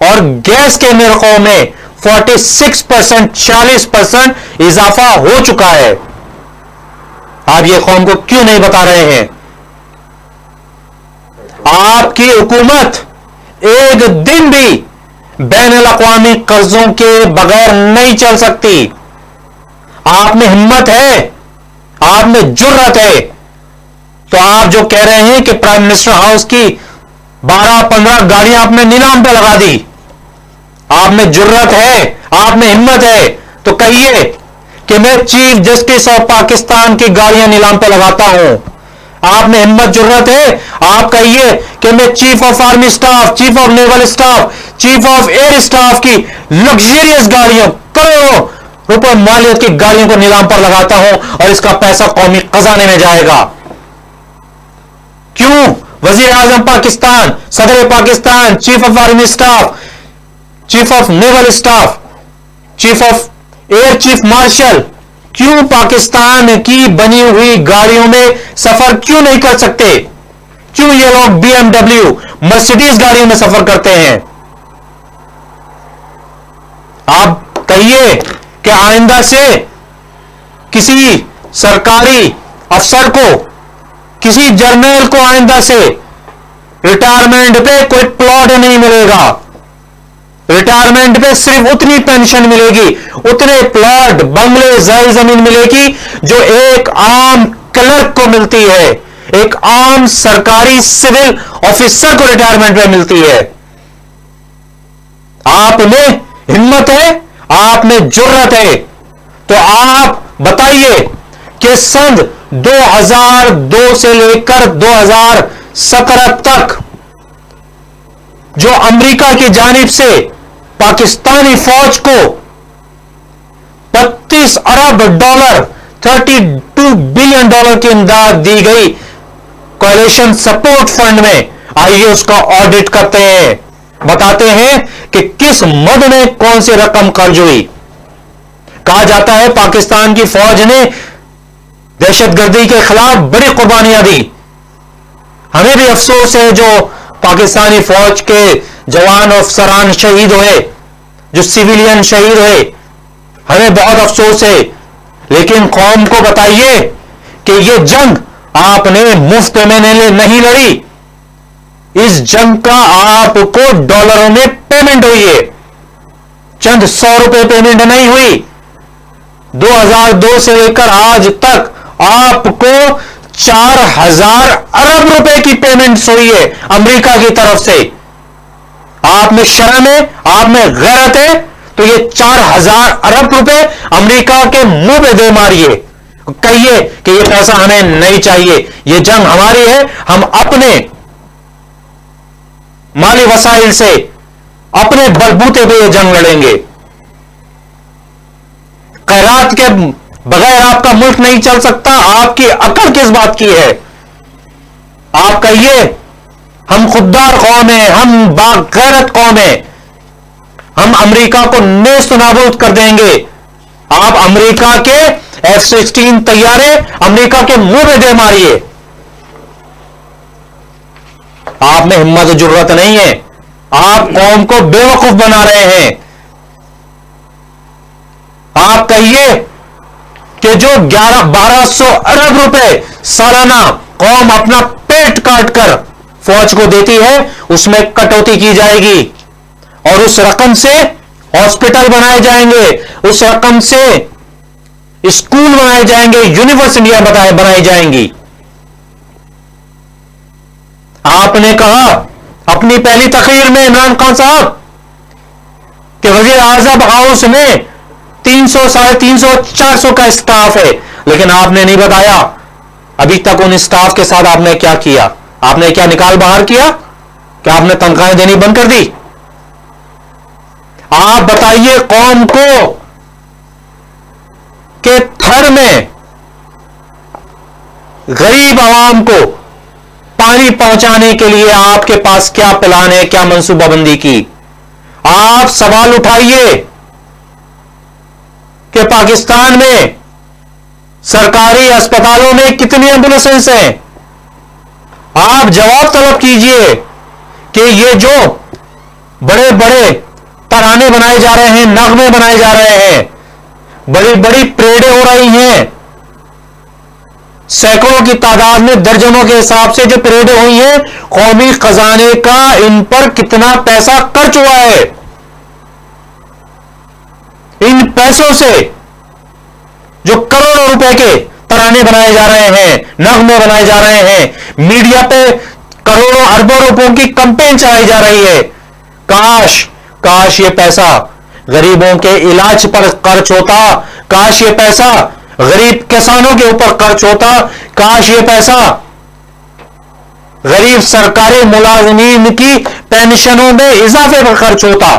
और गैस के निर्खों में 46% 40% इजाफा हो चुका है। आप ये कौम को क्यों नहीं बता रहे हैं? आपकी हुकूमत एक दिन भी बैनुल-अक़वामी कर्जों के बगैर नहीं चल सकती। आप में हिम्मत है, आप में जुर्रत है, तो आप जो कह रहे हैं कि प्राइम मिनिस्टर हाउस की 12-15 गाड़ियां आपने नीलाम पे लगा दी, आप में जुर्रत है, आप में हिम्मत है, तो कहिए कि मैं चीफ जस्टिस ऑफ पाकिस्तान की गाड़ियां नीलाम पे लगाता हूं। आप में हिम्मत जुर्रत है, आप कहिए कि मैं chief of army staff, chief of naval staff, chief of air staff की लग्जरियस गाड़ियों, करोड़ों रुपए मालियत की गाड़ियों को नीलाम पर लगाता हूं और इसका पैसा कौमी खजाने में जाएगा। क्यों? वजीर आजम पाकिस्तान, सदर Pakistan, chief of army staff, chief of naval staff, chief of air chief marshal क्यों पाकिस्तान की बनी हुई गाड़ियों में सफर क्यों नहीं कर सकते? क्यों ये लोग BMW, मर्सिडीज गाड़ियों में सफर करते हैं? आप कहिए कि आइंदा से किसी सरकारी अफसर को, किसी जर्नल को आइंदा से रिटायरमेंट पे कोई प्लॉट नहीं मिलेगा। रिटायरमेंट पे सिर्फ उतनी पेंशन मिलेगी, उतने प्लॉट, बंगले, जायज जमीन मिलेगी जो एक आम क्लर्क को मिलती है, एक आम सरकारी सिविल ऑफिसर को रिटायरमेंट में मिलती है। आप में हिम्मत है, आप में जुर्रत है, तो आप बताइए कि सन 2002 से लेकर 2017 तक जो अमेरिका की जानिब से पाकिस्तानी फौज को 32 अरब डॉलर, 32 बिलियन डॉलर की इमदाद दी गई कोएलिशन सपोर्ट फंड में, आइए उसका ऑडिट करते हैं, बताते हैं कि किस मद में कौन सी रकम खर्च हुई। कहा जाता है पाकिस्तान की फौज ने दहशतगर्दी के खिलाफ बड़ी कुर्बानियां दी। हमें भी अफसोस है जो पाकिस्तानी फौज के जवान अफसरान शहीद हुए, जो सिविलियन शहीद हुए, हमें बहुत अफसोस है। लेकिन कौम को बताइए कि यह जंग आपने मुफ्त में नहीं लड़ी, इस जंग का आपको डॉलरों में पेमेंट हुई है, चंद 100 रुपए पेमेंट नहीं हुई। 2002 से लेकर आज तक आपको 4000 अरब रुपए की पेमेंट्स हुई है अमेरिका की तरफ से। आप में शर्म है, आप में गैरत है, तो ये 4000 अरब रुपए अमेरिका के मुंह पे दे मारिए, कहिए कि ये पैसा हमें नहीं चाहिए, ये जंग हमारी है, हम अपने माली वसाइल से, अपने बलबूते पे ये जंग लड़ेंगे। खैरात के बगैर आपका मुल्क नहीं चल सकता, आपकी अकल किस बात की है? आप कहिए हम खुददार कौम है, हम बागैरत कौम है, हम अमेरिका को नेस्त नाबूद कर देंगे। आप अमेरिका के F-16 तैयारे अमेरिका के मुंह पे दे मारिए। आप में हिम्मत जरूरत नहीं है, आप कौम को बेवकूफ बना रहे हैं। आप कहिए कि जो 1200 अरब रुपए सालाना कौम अपना पेट काट कर फौज को देती है, उसमें कटौती की जाएगी और उस रकम से हॉस्पिटल बनाए जाएंगे, उस रकम से स्कूल बनाए जाएंगे, यूनिवर्सिटियां बनाई जाएंगी। आपने कहा अपनी पहली तकरीर में इमरान खान साहब कि वजीर आजम हाउस में 300, 350, 400 का स्टाफ है, लेकिन आपने नहीं बताया अभी तक उन स्टाफ के साथ आपने क्या किया। आपने क्या निकाल बाहर किया? क्या आपने तनख्वाहें देनी बंद कर दी? आप बताइए कौम को कि थर में गरीब आवाम को पानी पहुंचाने के लिए आपके पास क्या प्लान है, क्या मंसूबाबंदी की? आप सवाल उठाइए कि पाकिस्तान में सरकारी अस्पतालों में कितनी एम्बुलेंसेस हैं। आप जवाब तलब कीजिए कि ये जो बड़े बड़े तराने बनाए जा रहे हैं, नगमे बनाए जा रहे हैं, बड़ी बड़ी परेडें हो रही हैं, सैकड़ों की तादाद में, दर्जनों के हिसाब से जो परेडें हुई हैं, कौमी खजाने का इन पर कितना पैसा खर्च हुआ है? इन पैसों से जो करोड़ों रुपए के तराने बनाए जा रहे हैं, नगमे बनाए जा रहे हैं, मीडिया पे करोड़ों अरबों रुपयों की कैंपेन चलाई जा रही है, काश ये पैसा गरीबों के इलाज पर खर्च होता, काश ये पैसा गरीब किसानों के ऊपर खर्च होता, काश ये पैसा गरीब सरकारी मुलाजिमीन की पेंशनों में इजाफे पर खर्च होता।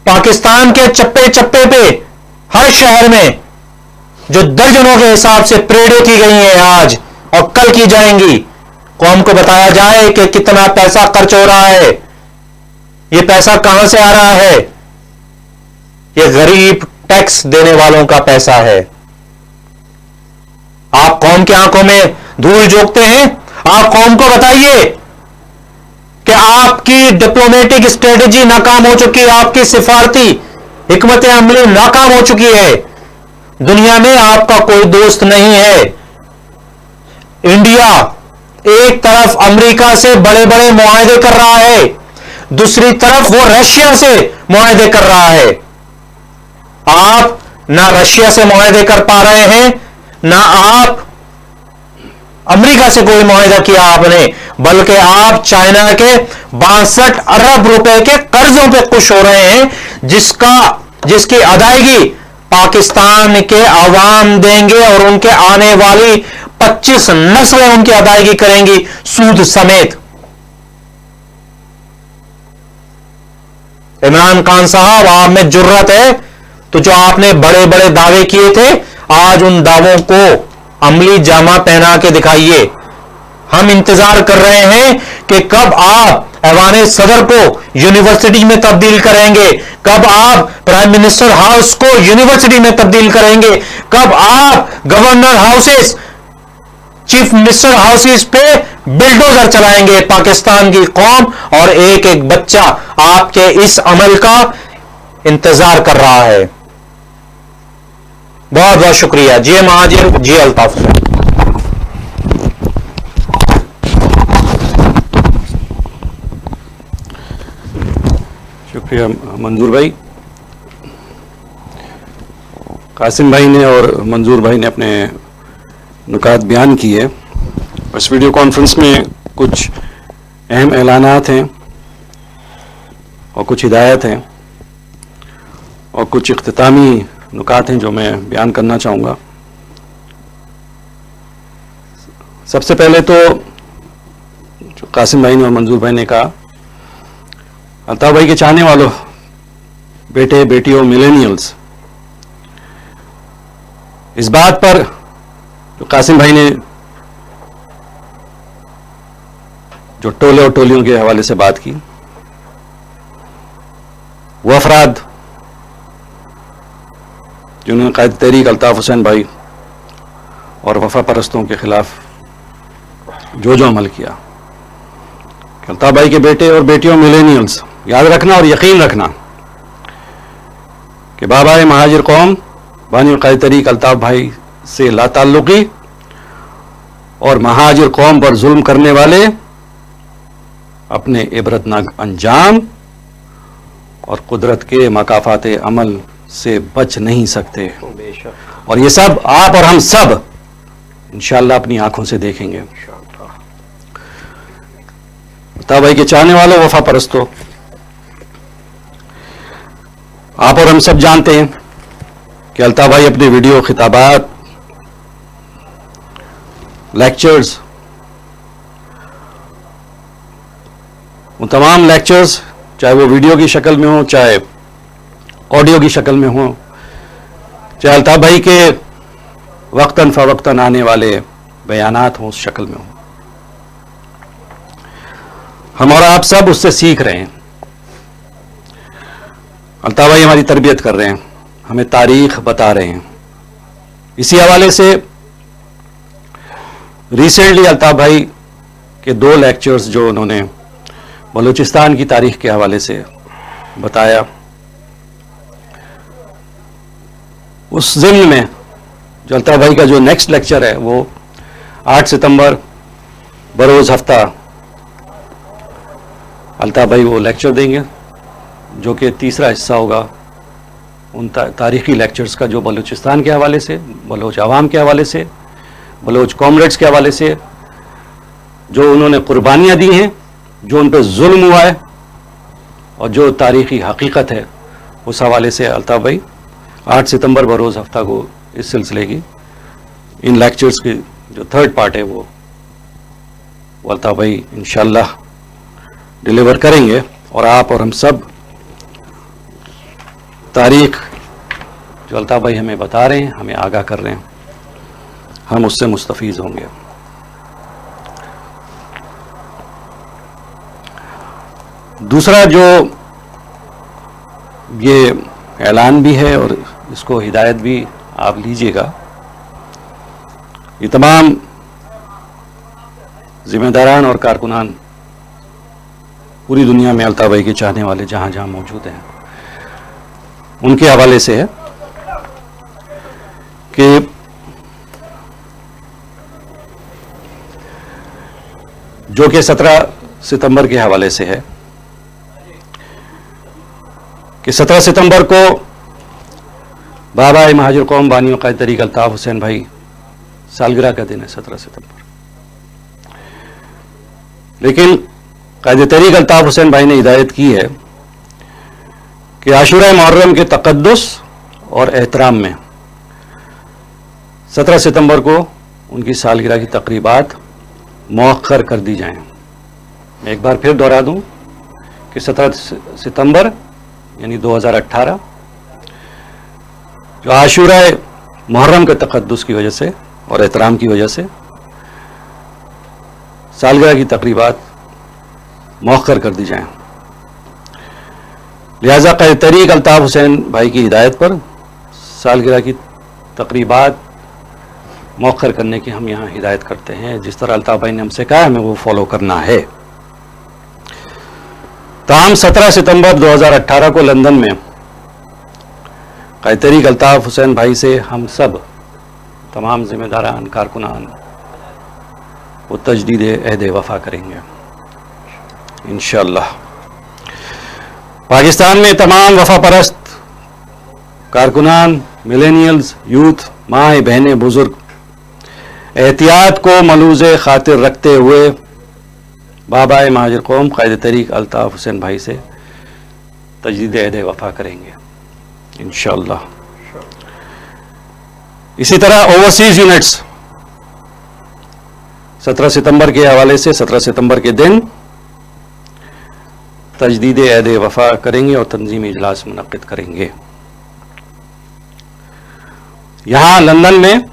पाकिस्तान के चप्पे चप्पे पे हर शहर में जो दर्जनों के हिसाब से परेडें की गई हैं आज और कल की जाएंगी, कौम को बताया जाए कि कितना पैसा खर्च हो रहा है, ये पैसा कहां से आ रहा है? ये गरीब टैक्स देने वालों का पैसा है। आप कौम की आंखों में धूल झोंकते हैं। आप कौम को बताइए कि आपकी डिप्लोमेटिक स्ट्रेटेजी नाकाम हो चुकी है, आपकी सिफारती हिकमत अमली नाकाम हो चुकी है। दुनिया में आपका कोई दोस्त नहीं है। इंडिया एक तरफ अमेरिका से बड़े बड़े मुआहदे कर रहा है, दूसरी तरफ वो रशिया से मुआहदे कर रहा है। आप ना रशिया से मुआहदे कर पा रहे हैं, ना आप अमेरिका से कोई मुआहदा किया आपने, बल्कि आप चाइना के 62 अरब रुपए के कर्जों पे खुश हो रहे हैं, जिसकी अदायगी पाकिस्तान के अवाम देंगे और उनके आने वाली 25 नस्लें उनकी अदायगी करेंगी सूद समेत। इमरान खान साहब, आप में जुर्रत है तो जो आपने बड़े बड़े दावे किए थे, आज उन दावों को अमली जामा पहना के दिखाइए। हम इंतजार कर रहे हैं कि कब आप ऐवान सदर को यूनिवर्सिटी में तब्दील करेंगे, कब आप प्राइम मिनिस्टर हाउस को यूनिवर्सिटी में तब्दील करेंगे, कब आप governor houses, chief minister houses पे बिल्डोजर चलाएंगे। पाकिस्तान की कौम और एक एक बच्चा आपके इस अमल का इंतजार कर रहा है। बहुत बहुत शुक्रिया। जी महाजिर, जी अल्ताफ। शुक्रिया मंजूर भाई। कासिम भाई ने और मंजूर भाई ने अपने नुकात बयान किए। इस वीडियो कॉन्फ्रेंस में कुछ अहम ऐलानात हैं और कुछ हिदायत हैं और कुछ इख्तितामी नुकात हैं जो मैं बयान करना चाहूँगा। सबसे पहले तो जो कासिम भाई ने और मंजूर भाई ने कहा, अल्ताफ भाई के चाहने वालों, बेटे बेटियों, मिलेनियल्स, इस बात पर जो कासिम भाई ने जो टोले और टोलियों के हवाले से बात की, वो अफराद जिन्होंने कायद तहरीक अल्ताफ हुसैन भाई और वफा परस्तों के खिलाफ जो अमल किया, अल्ताफ भाई के बेटे और बेटियों, मिलेनियल्स, याद रखना और यकीन रखना कि बाबा महाजिर कौम बानी कायद तहरीक अल्ताफ भाई से लाताल्लुकी और महाजिर कौम पर जुल्म करने वाले अपने इबरतनाक अंजाम और कुदरत के मकाफात अमल से बच नहीं सकते। और ये सब आप और हम सब इंशाअल्लाह अपनी आंखों से देखेंगे। अल्ताफ भाई के चाहने वालों, वफा परस्तों, आप और हम सब जानते हैं कि अल्ताफ भाई अपने वीडियो खिताबात, लेक्चर्स, वो तमाम लेक्चर्स, चाहे वो वीडियो की शक्ल में हो, चाहे ऑडियो की शक्ल में हो, चाहे अल्ताफ भाई के वक्तन फ़वक्तन आने वाले बयानात हों, उस शक्ल में हों। हम और आप सब उससे सीख रहे हैं। अल्ताफ़ भाई हमारी तरबियत कर रहे हैं, हमें तारीख बता रहे हैं। इसी हवाले से रिसेंटली अल्ताफ़ भाई के 2 लेक्चर्स जो उन्होंने बलूचिस्तान की तारीख के हवाले से बताया, उस ज़िम्न में जो अल्ताफ़ भाई का जो नेक्स्ट लेक्चर है वो 8 सितंबर बरोज़ हफ्ता अल्ताफ़ भाई वो लेक्चर देंगे, जो कि तीसरा हिस्सा होगा उन तारीख़ी लेक्चर्स का, जो बलूचिस्तान के हवाले से, बलोच आवाम के हवाले से, बलोच कॉमरेड्स के हवाले से, जो उन्होंने कुर्बानियाँ दी हैं, जो उन पर जुल्म हुआ है और जो तारीख़ी हकीकत है, उस हवाले से अल्ताफ़ भाई 8 सितंबर बरोज़ हफ्ता को इस सिलसिले की इन लेक्चर्स की जो 3rd पार्ट है वो अल्ताफ़ भाई इंशाअल्लाह डिलीवर करेंगे। और आप और हम सब तारीख जो अल्ताफ़ भाई हमें बता रहे हैं, हमें आगाह कर रहे हैं, हम उससे मुस्तफ़ीज़ होंगे। दूसरा जो ये ऐलान भी है और इसको हिदायत भी आप लीजिएगा, ये तमाम जिम्मेदारान और कारकुनान पूरी दुनिया में अल्ताफ़ भाई के चाहने वाले जहाँ जहाँ मौजूद हैं, उनके हवाले से है कि जो कि 17 सितंबर के हवाले से है कि 17 सितंबर को बाबा महाजिर कौम बानी क़ायद तरीक़ अल्ताफ़ हुसैन भाई सालगिरह का दिन है 17 सितंबर। लेकिन क़ायद तरीक़ अल्ताफ़ हुसैन भाई ने हिदायत की है कि आशूरा मुहर्रम के तक़द्दुस और एहतराम में 17 सितंबर को उनकी सालगिरह की तक़रीबात मौख़र कर दी जाएं। मैं एक बार फिर दोहरा दूं कि 17 सितंबर यानी 2018 जो आशूरा मुहर्रम के तक़द्दुस की वजह से और एहतराम की वजह से सालगिरह की तक़रीबात मौख़र कर दी जाएं। लिहाजा क़ायद तरीक़ अल्ताफ़ हुसैन भाई की हिदायत पर सालगिरह की तक़रीबात मौख़र करने की हम यहाँ हिदायत करते हैं। जिस तरह अल्ताफ़ भाई ने हमसे कहा, हमें वो फॉलो करना है। ताहम 17 सितंबर 2018 को लंदन में क़ायद तरीक़ अल्ताफ़ हुसैन भाई से हम सब तमाम ज़िम्मेदारान कारकुनान वो तजदीद अहद वफ़ा करेंगे इंशाअल्लाह। पाकिस्तान में तमाम वफ़ा परस्त कारकुनान, मिलेनियल्स, यूथ, माँ बहनें, बुज़ुर्ग एहतियात को मलूज़े खातिर रखते हुए बाबा महाजिर कौम क़ायद तरीक़ अल्ताफ़ हुसैन भाई से तजदीद अहद वफ़ा करेंगे इंशाअल्लाह। इसी तरह ओवरसीज़ यूनिट्स 17 सितंबर के हवाले से 17 सितंबर के दिन तजदीद अहद वफ़ा करेंगे और तंजीमी इजलास मुनक़्क़िद करेंगे। यहाँ लंदन में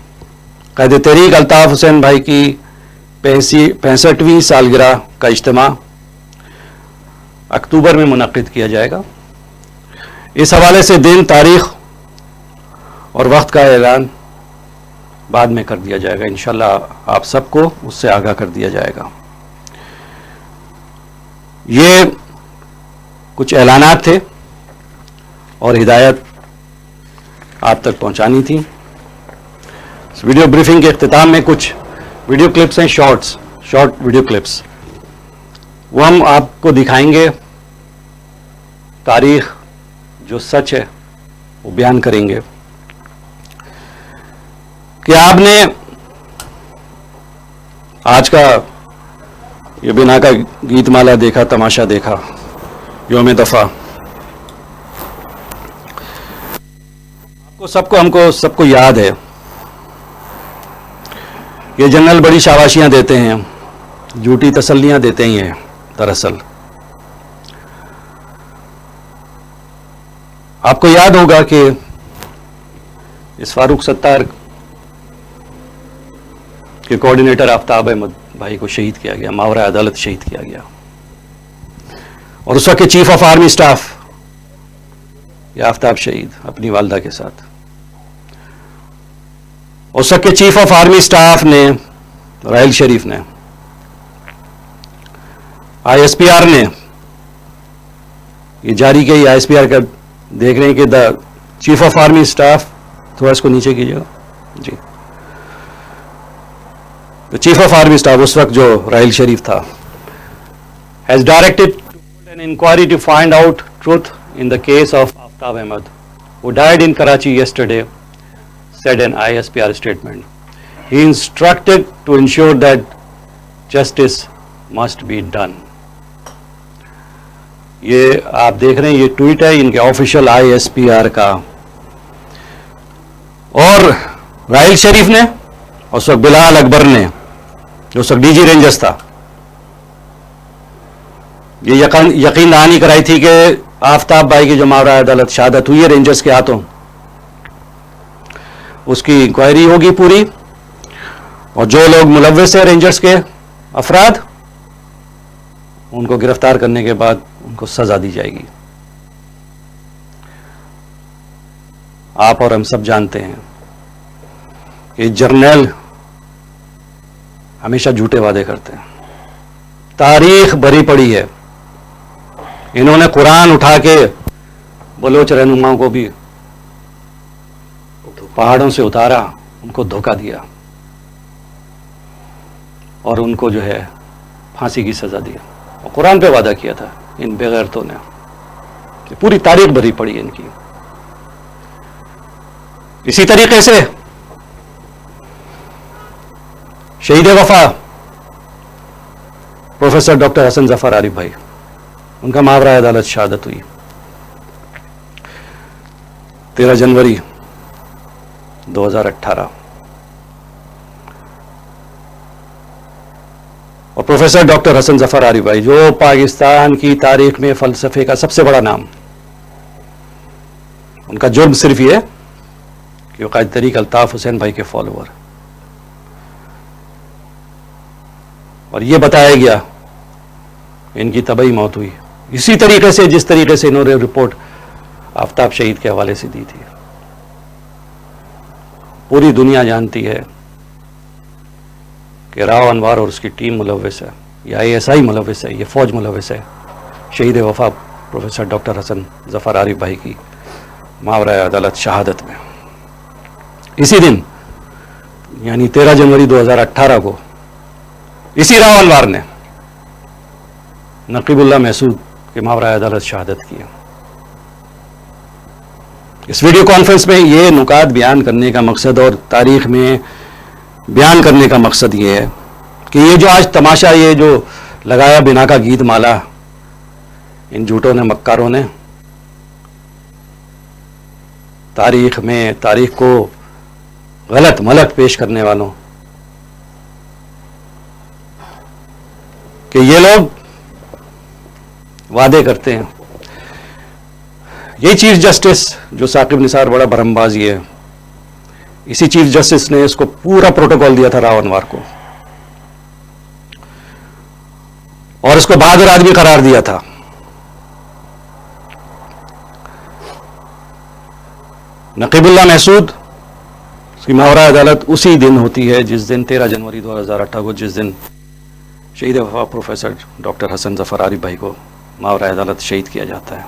क़ायद तरीक़ अल्ताफ़ हुसैन भाई की 65वीं सालगिरह का इज्तिमा अक्टूबर में मुनक़्क़िद किया जाएगा। इस हवाले से दिन, तारीख़ और वक्त का ऐलान बाद में कर दिया जाएगा इंशाअल्लाह। आप सबको उससे आगाह कर दिया जाएगा। ये कुछ ऐलानात थे और हिदायत आप तक पहुंचानी थी। इस वीडियो ब्रीफिंग के इख्तिताम में कुछ वीडियो क्लिप्स हैं, शॉर्ट वीडियो क्लिप्स, वो हम आपको दिखाएंगे। तारीख जो सच है वो बयान करेंगे कि आपने आज का ये बिना का गीतमाला देखा, तमाशा देखा, योम दफा। हमको सबको याद है ये जनरल बड़ी शाबाशियां देते हैं, झूठी तसल्लियां देते ही हैं। दरअसल आपको याद होगा कि इस फारूक सत्तार के कोऑर्डिनेटर आफ्ताब अहमद भाई को शहीद किया गया, मावरा अदालत शहीद किया गया। और उस वक्त के चीफ ऑफ आर्मी स्टाफ ये आफ्ताब शहीद अपनी वालदा के साथ। उस वक्त के चीफ ऑफ आर्मी स्टाफ ने, राहिल शरीफ ने, ISPR ने ये जारी किया। ISPR का देख रहे हैं कि the chief of army staff, थोड़ा इसको नीचे कीजिएगा जी, the chief of army staff उस वक्त जो राहिल शरीफ था, has directed an inquiry to find out truth in the case of Aftab Ahmed who died in Karachi yesterday, said an ISPR statement. He instructed to ensure that justice must be done. ये आप देख रहे हैं, ये ट्वीट है इनके official ISPR का। और राहिल शरीफ ने, उस वक्त बिलाल अकबर ने, जो उस वक्त DG रेंजर्स था, ये यकीन दहानी कराई थी कि आफ्ताब भाई की जो मावरा अदालत शहादत हुई है रेंजर्स के हाथों, उसकी इंक्वायरी होगी पूरी, और जो लोग मुलव्विस है रेंजर्स के अफराद, उनको गिरफ्तार करने के बाद उनको सजा दी जाएगी। आप और हम सब जानते हैं कि जर्नल हमेशा झूठे वादे करते हैं। तारीख भरी पड़ी है, इन्होंने कुरान उठा के बलोच रहनुमाओं को भी पहाड़ों से उतारा, उनको धोखा दिया और उनको जो है फांसी की सजा दिया, और कुरान पे वादा किया था इन बेगैरतों ने। पूरी तारीख भरी पड़ी है इनकी। इसी तरीके से शहीद वफा प्रोफेसर डॉक्टर हसन जफर आरिफ भाई, उनका मावरा अदालत शहादत हुई 13 जनवरी 2018। और प्रोफेसर डॉक्टर हसन जफर आरिफ भाई, जो पाकिस्तान की तारीख में फलसफे का सबसे बड़ा नाम, उनका जुर्म सिर्फ ये कि वो कायद तरीक अल्ताफ हुसैन भाई के फॉलोअर, और ये बताया गया इनकी तबाही मौत हुई इसी तरीके से जिस तरीके से इन्होंने रिपोर्ट आफ्ताब शहीद के हवाले से दी थी। पूरी दुनिया जानती है कि राव अनवर और उसकी टीम मुलव्विस है, या ISI मुलव्विस है, ये फौज मुलव्विस है शहीद वफा प्रोफेसर डॉक्टर हसन जफर आरिफ भाई की मावरा अदालत शहादत में। इसी दिन यानी 13 जनवरी 2018 को इसी राव अनवर ने नकीबुल्लाह महसूद के मावरा अदालत शहादत किया। इस वीडियो कॉन्फ्रेंस में ये नुकात बयान करने का मकसद और तारीख में बयान करने का मकसद ये है कि ये जो आज तमाशा, ये जो लगाया बिना का गीत माला इन झूठों ने, मक्कारों ने, तारीख में तारीख को गलत मलत पेश करने वालों, कि ये लोग वादे करते हैं। ये चीफ जस्टिस जो साकिब निसार बड़ा भरमबाजी है, इसी चीफ जस्टिस ने इसको पूरा प्रोटोकॉल दिया था राव अनवर को, और इसको बहादुर आदमी करार दिया था। नकीबुल्लाह महसूद की मावरा अदालत उसी दिन होती है जिस दिन 13 जनवरी 2018 को, जिस दिन शहीद वफा प्रोफेसर डॉक्टर हसन जफर आरिफ भाई को मावरा अदालत शहीद किया जाता है।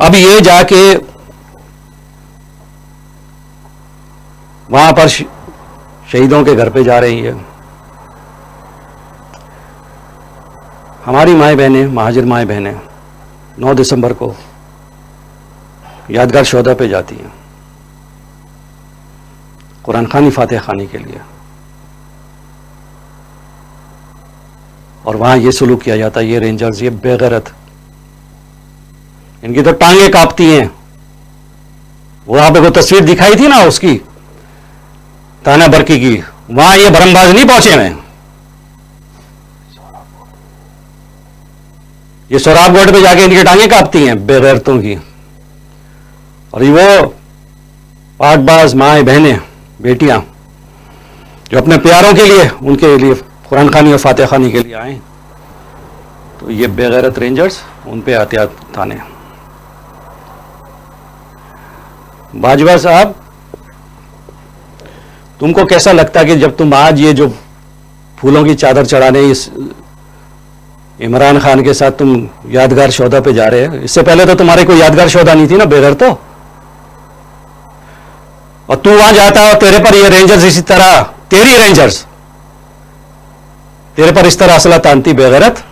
अब ये जाके वहां पर शहीदों के घर पे जा रही है, हमारी माएँ बहनें, महाजिर माएँ बहनें 9 दिसंबर को यादगार शोहदा पे जाती हैं कुरान खानी फातिहा खानी के लिए, और वहां ये सलूक किया जाता है। ये रेंजर्स, ये बेगैरत, इनकी तो टांगे कांपती हैं। वहां पे कोई तस्वीर दिखाई थी ना उसकी, ताना बरकी की, वहां ये भरमबाज नहीं पहुंचे हैं। ये सोराबगढ़ पे जाके इनकी टांगे कांपती हैं बेगैरतों की, और वो पाकबाज माएँ बहनें बेटियां जो अपने प्यारों के लिए, उनके लिए कुरान खानी और फातिहा खानी के लिए आए, तो ये बेगैरत रेंजर्स उन पे एहतियात थाने। बाजवा साहब, तुमको कैसा लगता है कि जब तुम आज ये जो फूलों की चादर चढ़ाने इस इमरान खान के साथ तुम यादगार शोधा पे जा रहे हैं? इससे पहले तो तुम्हारे कोई यादगार शोधा नहीं थी ना बेघर तो, और तू वहां जाता और तेरे पर ये रेंजर्स इसी तरह, तेरी रेंजर्स तेरे पर इस तरह असला तानती बेगैरत,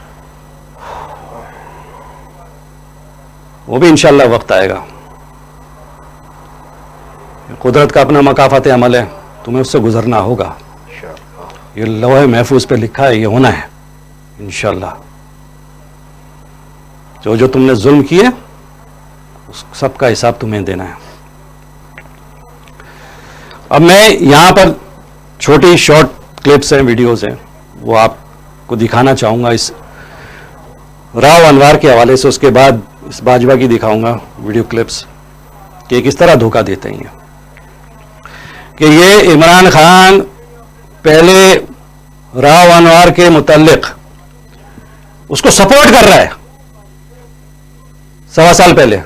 वो भी इंशाल्लाह वक्त आएगा। कुदरत का अपना मकाफात अमल है, तुम्हें उससे गुजरना होगा। ये लौहे महफूज पे लिखा है, ये होना है इंशाल्लाह। जो तुमने जुल्म किए उस सबका हिसाब तुम्हें देना है। अब मैं यहां पर छोटी शॉर्ट क्लिप्स हैं, वीडियोस हैं, वो आपको दिखाना चाहूंगा इस राव अनवार के हवाले से। उसके बाद इस बाजवा की दिखाऊंगा वीडियो क्लिप्स कि किस तरह धोखा देते हैं कि ये इमरान खान पहले राव अनवार के मुताल्लिक उसको सपोर्ट कर रहा है। 1.25 साल पहले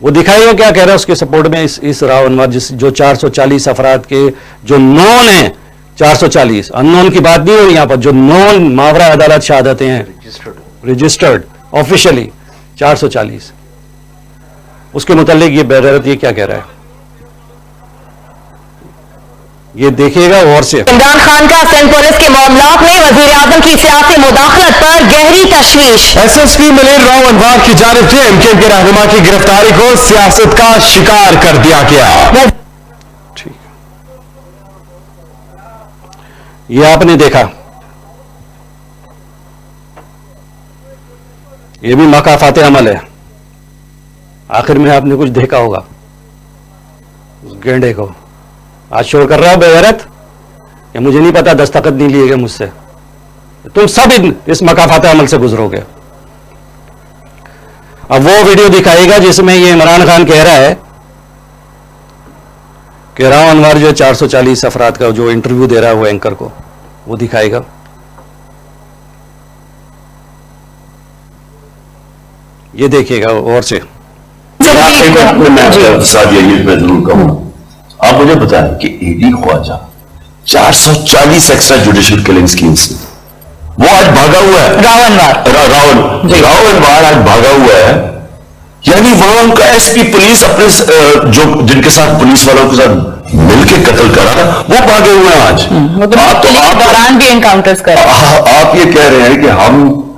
वो दिखाइए क्या कह रहा है उसके सपोर्ट में, इस राव अनवार जो 440 अफराद के जो नॉन है, 440 अननोन की बात नहीं हो रही यहां पर, जो नॉन मावरा अदालत शहादतें हैं रजिस्टर्ड ऑफिशियली 440, उसके मुताल्लिक ये बेगैरत ये क्या कह रहा है, ये देखिएगा गौर से। इमरान खान का सिंध पुलिस के मामलात में वजीर आजम की सियासी मुदाखलत पर गहरी तशवीश। एसएसपी मलिर राव अनवार की जानिब से एमकेएम के रहनुमा की गिरफ्तारी को सियासत का शिकार कर दिया गया। ठीक, ये आपने देखा, ये भी मकाफात अमल है। आखिर में आपने कुछ देखा होगा उस गेंडे को आज शोर कर रहा है बेगैरत, या मुझे नहीं पता, दस्तखत नहीं लिए गए मुझसे, तुम सब इस मकाफात अमल से गुजरोगे। अब वो वीडियो दिखाएगा जिसमें ये इमरान खान कह रहा है कि राव अनवार जो 440 अफराद का जो इंटरव्यू दे रहा है वो एंकर को, वो दिखाएगा। ये देखिएगा और से। मैं साथ यही मैं जरूर कहूँ, आप मुझे बताएं कि AD Khawaja 440 extra judicial killing schemes, वो आज भागा हुआ है। राव अनवार आज भागा हुआ है, यानी वहां उनका एसपी पुलिस अपने जो जिनके साथ पुलिस वालों के साथ मिलके कत्ल करा वो भागे हुए हैं आज। आप दौरान भी एनकाउंटर्स कर, आप ये कह रहे हैं कि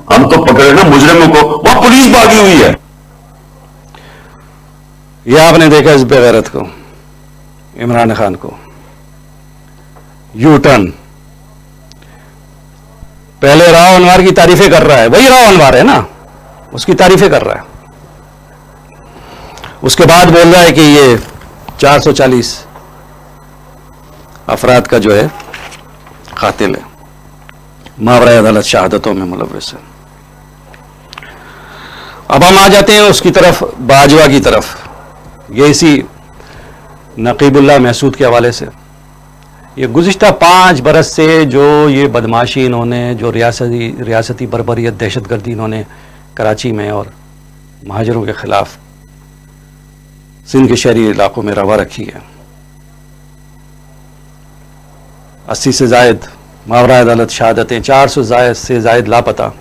हम तो पकड़े ना मुजरिमों को, वहां पुलिस भागी हुई है। ये आपने देखा इस बेगैरत को, इमरान खान को, यू टर्न। पहले राव अनवार की तारीफें कर रहा है, वही राव अनवार है ना, उसकी तारीफें कर रहा है। उसके बाद बोल रहा है कि ये 440 अफराद का जो है कातिल है, मावरा अदालत शहादतों में मुलव्वस है। अब हम आ जाते हैं उसकी तरफ, बाजवा की तरफ। ये इसी नकीबुल्लाह महसूद के हवाले से, ये गुज़िश्ता 5 बरस से जो ये बदमाशी इन्होंने, जो रियासती बर्बरियत दहशतगर्दी इन्होंने कराची में और महाजरों के खिलाफ सिंध के शहरी इलाकों में रवा रखी है। 80 से जायद मावरा अदालत शहादतें, 400 से जायद लापता,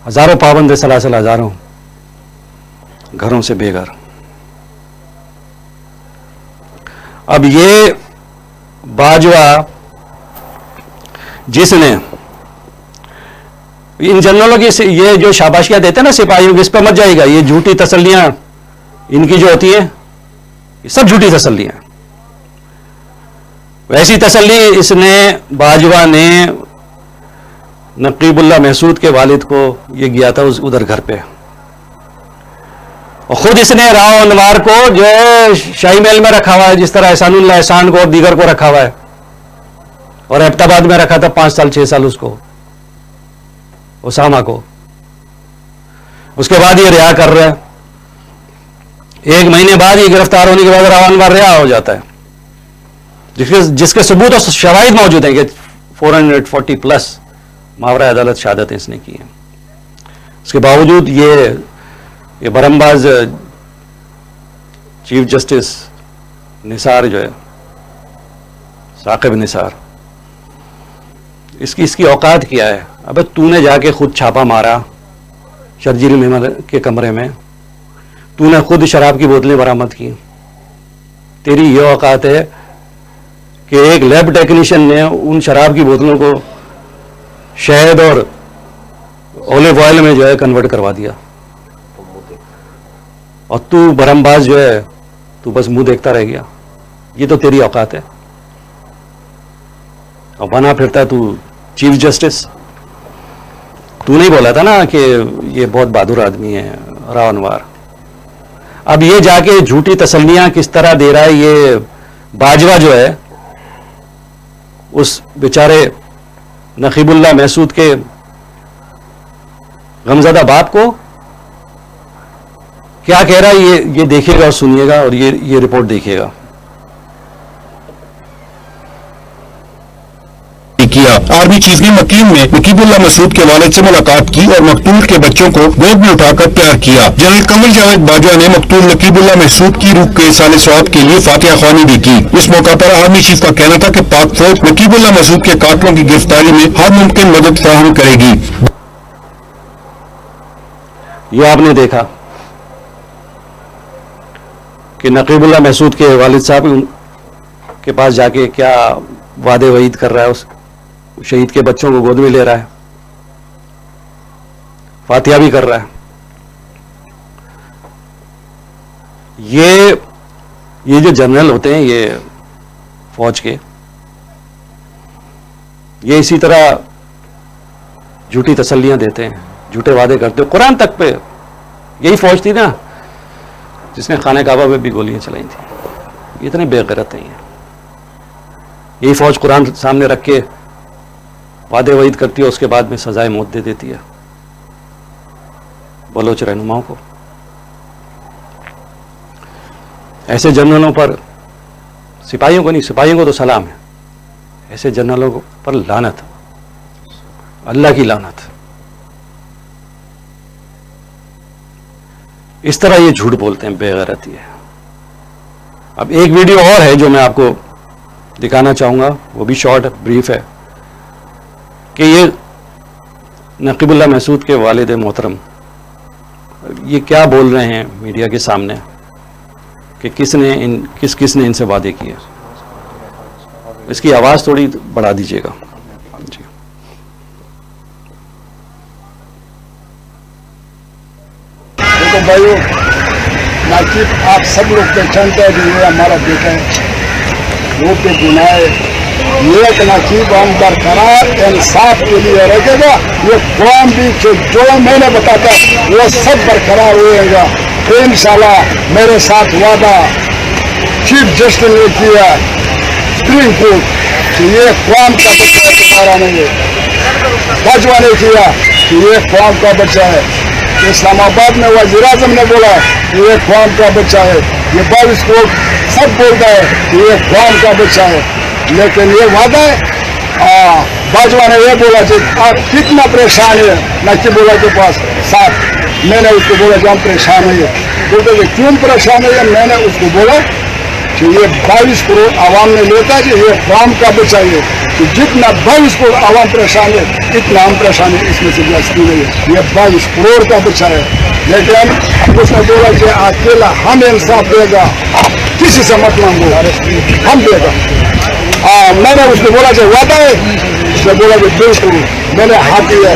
हजारों पाबंद सलासल, हजारों घरों से बेघर। अब ये बाजवा जिसने इन जनरलों की ये जो शाबाशियां देते हैं ना सिपाहियों की, इस पर मत जाएगा, ये झूठी तसल्लियां इनकी जो होती हैं, ये सब झूठी तसल्लियां। वैसी तसल्ली इसने, बाजवा ने नकीबुल्लाह महसूद के वालिद को, ये गया था उधर घर पे, और खुद इसने राव अनवार को जो शाही महल में रखा हुआ है, जिस तरह एहसानुल्लाह एहसान को और दीगर को रखा हुआ है, और एबटाबाद में रखा था 5 साल 6 साल उसको, उसामा को। उसके बाद ये रिहा कर रहा है, 1 महीने बाद ये गिरफ्तार होने के बाद राव अनवार रिहा हो जाता है। जिसके सबूत और शवाहिद मौजूद हैं कि 440 प्लस मावरा अदालत शहादतें इसने की हैं। उसके बावजूद ये बरमबाज चीफ जस्टिस निसार जो है, साकिब निसार, इसकी औकात क्या है? अबे तूने जाके खुद छापा मारा शर्जील मेमन के कमरे में, तूने खुद शराब की बोतलें बरामद की। तेरी ये औकात है कि एक लैब टेक्नीशियन ने उन शराब की बोतलों को शहद और ऑलिव ऑयल में जो है कन्वर्ट करवा दिया, और तू बरमबाज जो है तू बस मुंह देखता रह गया। ये तो तेरी औकात है, और बना फिरता तू चीफ जस्टिस। तू नहीं बोला था ना कि ये बहुत बहादुर आदमी है रावणवार। अब ये जाके झूठी तसल्लियां किस तरह दे रहा है ये बाजवा जो है उस बेचारे नकीबुल्लाह महसूद के गमज़दा बाप को। क्या कह रहा है ये देखिएगा और सुनिएगा, और ये रिपोर्ट देखिएगा। किया। आर्मी चीफ ने मकीम में नकीबुल्लाह मसूद के वालिद से मुलाकात की और मकतूल के बच्चों को गोद में उठाकर प्यार किया। जनरल कमर जावेद बाजवा ने मकतूल नकीबुल्लाह मसूद की रूह के साले सवाब के लिए फातिहा ख्वानी भी की। इस मौका पर आर्मी चीफ का कहना था कि पाक फौज नकीबुल्लाह मसूद के कातलों की गिरफ्तारी में हर मुमकिन मदद फराहम करेगी। ये आपने देखा कि नकीबुल्लाह मसूद के वालिद साहब के पास जाके क्या वादे वईद कर रहा है, उस शहीद के बच्चों को गोद में ले रहा है, फातिहा भी कर रहा है। ये जो जनरल होते हैं ये फौज के, ये इसी तरह झूठी तसल्लियां देते हैं, झूठे वादे करते हैं। कुरान तक पे यही फौज थी ना जिसने खाने काबा में भी गोलियां चलाई थी। इतने बेगैरत नहीं है। यही फौज कुरान सामने रख के वादे वईद करती है, उसके बाद में सजाए मौत दे देती है बलोच रहनुमाओं को। ऐसे जनरलों पर, सिपाहियों को नहीं, सिपाहियों को तो सलाम है, ऐसे जनरलों पर लानत, अल्लाह की लानत। इस तरह ये झूठ बोलते हैं, बेगैरती है। अब एक वीडियो और है जो मैं आपको दिखाना चाहूंगा, वो भी शॉर्ट ब्रीफ है, कि ये नकीबुल्लाह मसूद के वालिद मोहतरम ये क्या बोल रहे हैं मीडिया के सामने कि किसने इनसे वादे किए। इसकी आवाज़ थोड़ी बढ़ा दीजिएगा जी। देखो भाइयों, नाकिब आप सब लोग पहचानते हैं कि ये हमारा बेटा है, वो पे गुनाह है। ये एक नाकिब हम बरकरार इंसाफ के लिए रखेगा। ये कौन भी जो मैंने बताता वो सब बरकरार होएगा। तो इंशाल्लाह मेरे साथ वादा चीफ जस्टिस ने किया सुप्रीम कोर्ट कि ये कौम का बच्चा है, तुम्हारा नहीं है। बाजवा ने किया कि ये कौम का बच्चा है। इस्लामाबाद में वज़ीर आज़म ने बोला कि ये कौम का बच्चा है। ये 22 कोर्ट सब बोलता है कि ये कौम का बच्चा है, लेकिन ये वादा है। बाजवा ने ये बोला कि आप कितना परेशान है नकीबुल्लाह के पास साथ। मैंने उसको बोला कि हम परेशान है। बोलते कि क्यों परेशान है? मैंने उसको बोला कि ये 22 करोड़ आवाम ने लेता है कि ये कौम का बच्चा है, कि जितना 22 करोड़ आवाम परेशान है इतना हम परेशान है, इसमें से जास्ती नहीं है। ये 22 करोड़ का बच्चा है। लेकिन उसने बोला कि अकेला हम इंसाफ देगा, किसी से मत मांगो, हम देगा। मैंने उसको बोला कि वादा है? उसने बोला कि बिल्कुल। मैंने हाथ दिया,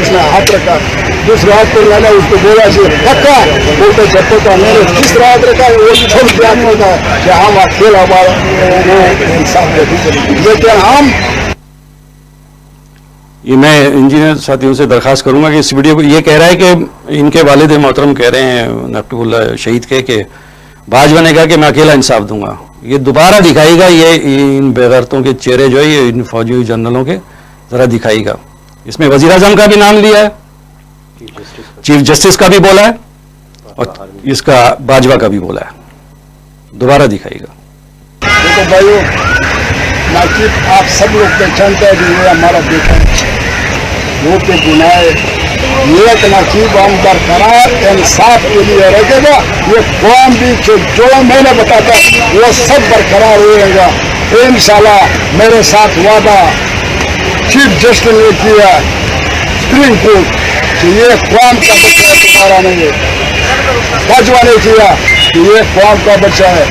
उसने हाथ रखा। दूसरे हाथ पर मैंने उसको बोला कि पक्का? बोलते जब पक्का। मैंने तीसरा हाथ रखा, वो छोड़ दिया होता कि हम अकेला हमारा इंसाफ देते। लेकिन हम ये मैं इंजीनियर साथियों से दरखास्त करूंगा कि इस वीडियो को, ये कह रहा है कि इनके वालिद मोहतरम कह रहे हैं नकीबुल्लाह शहीद के कि बाजवा ने कहा कि मैं अकेला इंसाफ दूंगा। ये दोबारा दिखाएगा, ये इन बेगैरतों के चेहरे जो है ये इन फौजी जनरलों के जरा दिखाएगा। इसमें वज़ीर आज़म का भी नाम लिया है, चीफ जस्टिस का भी बोला है, और इसका बाजवा का भी बोला है। दोबारा दिखाएगा। देखो भाइयों, नाकिब आप सब लोग पहचानते हैं कि ये हमारा बेटा है, वो पे गुनाह एक नाकिब हम बरकरार इंसाफ के लिए रखेगा। ये कौम भी जो मैंने बताता वो सब बरकरार रहेगा इंशाल्लाह। मेरे साथ वादा चीफ जस्टिस ने किया सुप्रीम कोर्ट कि ये कौम का बच्चा तुम्हारा नहीं है। भाजपा ने किया कि ये कौम का बच्चा है।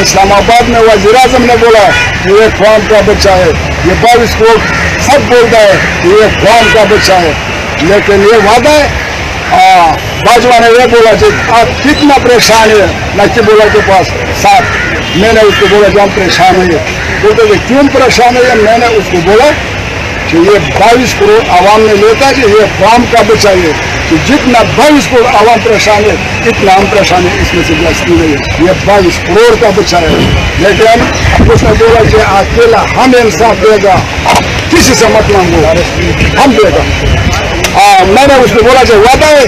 इस्लामाबाद में वज़ीर आज़म ने बोला कि ये कौम का बच्चा है। ये 22 कोर्ट सब बोलता है कि ये कौम का बच्चा है, लेकिन ये वादा है। भाजपा ने ये बोला कि आप कितना परेशान है नकीबुल्ला के पास साथ। मैंने उसको बोला कि हम परेशान है। बोलते थे क्यों परेशान है? मैंने उसको बोला कि ये 22 करोड़ आवाम ने लेता कि ये कौम का बच्चा है, कि जितना 22 करोड़ आवाम परेशान है इतना हम परेशान है, इसमें से जास्ती नहीं है। ये 22 करोड़ का बच्चा है। लेकिन उसने बोला कि अकेला हम इंसाफ देगा, किसी से मत मांगो, हम देगा। मैंने उसको बोला कि वादा है?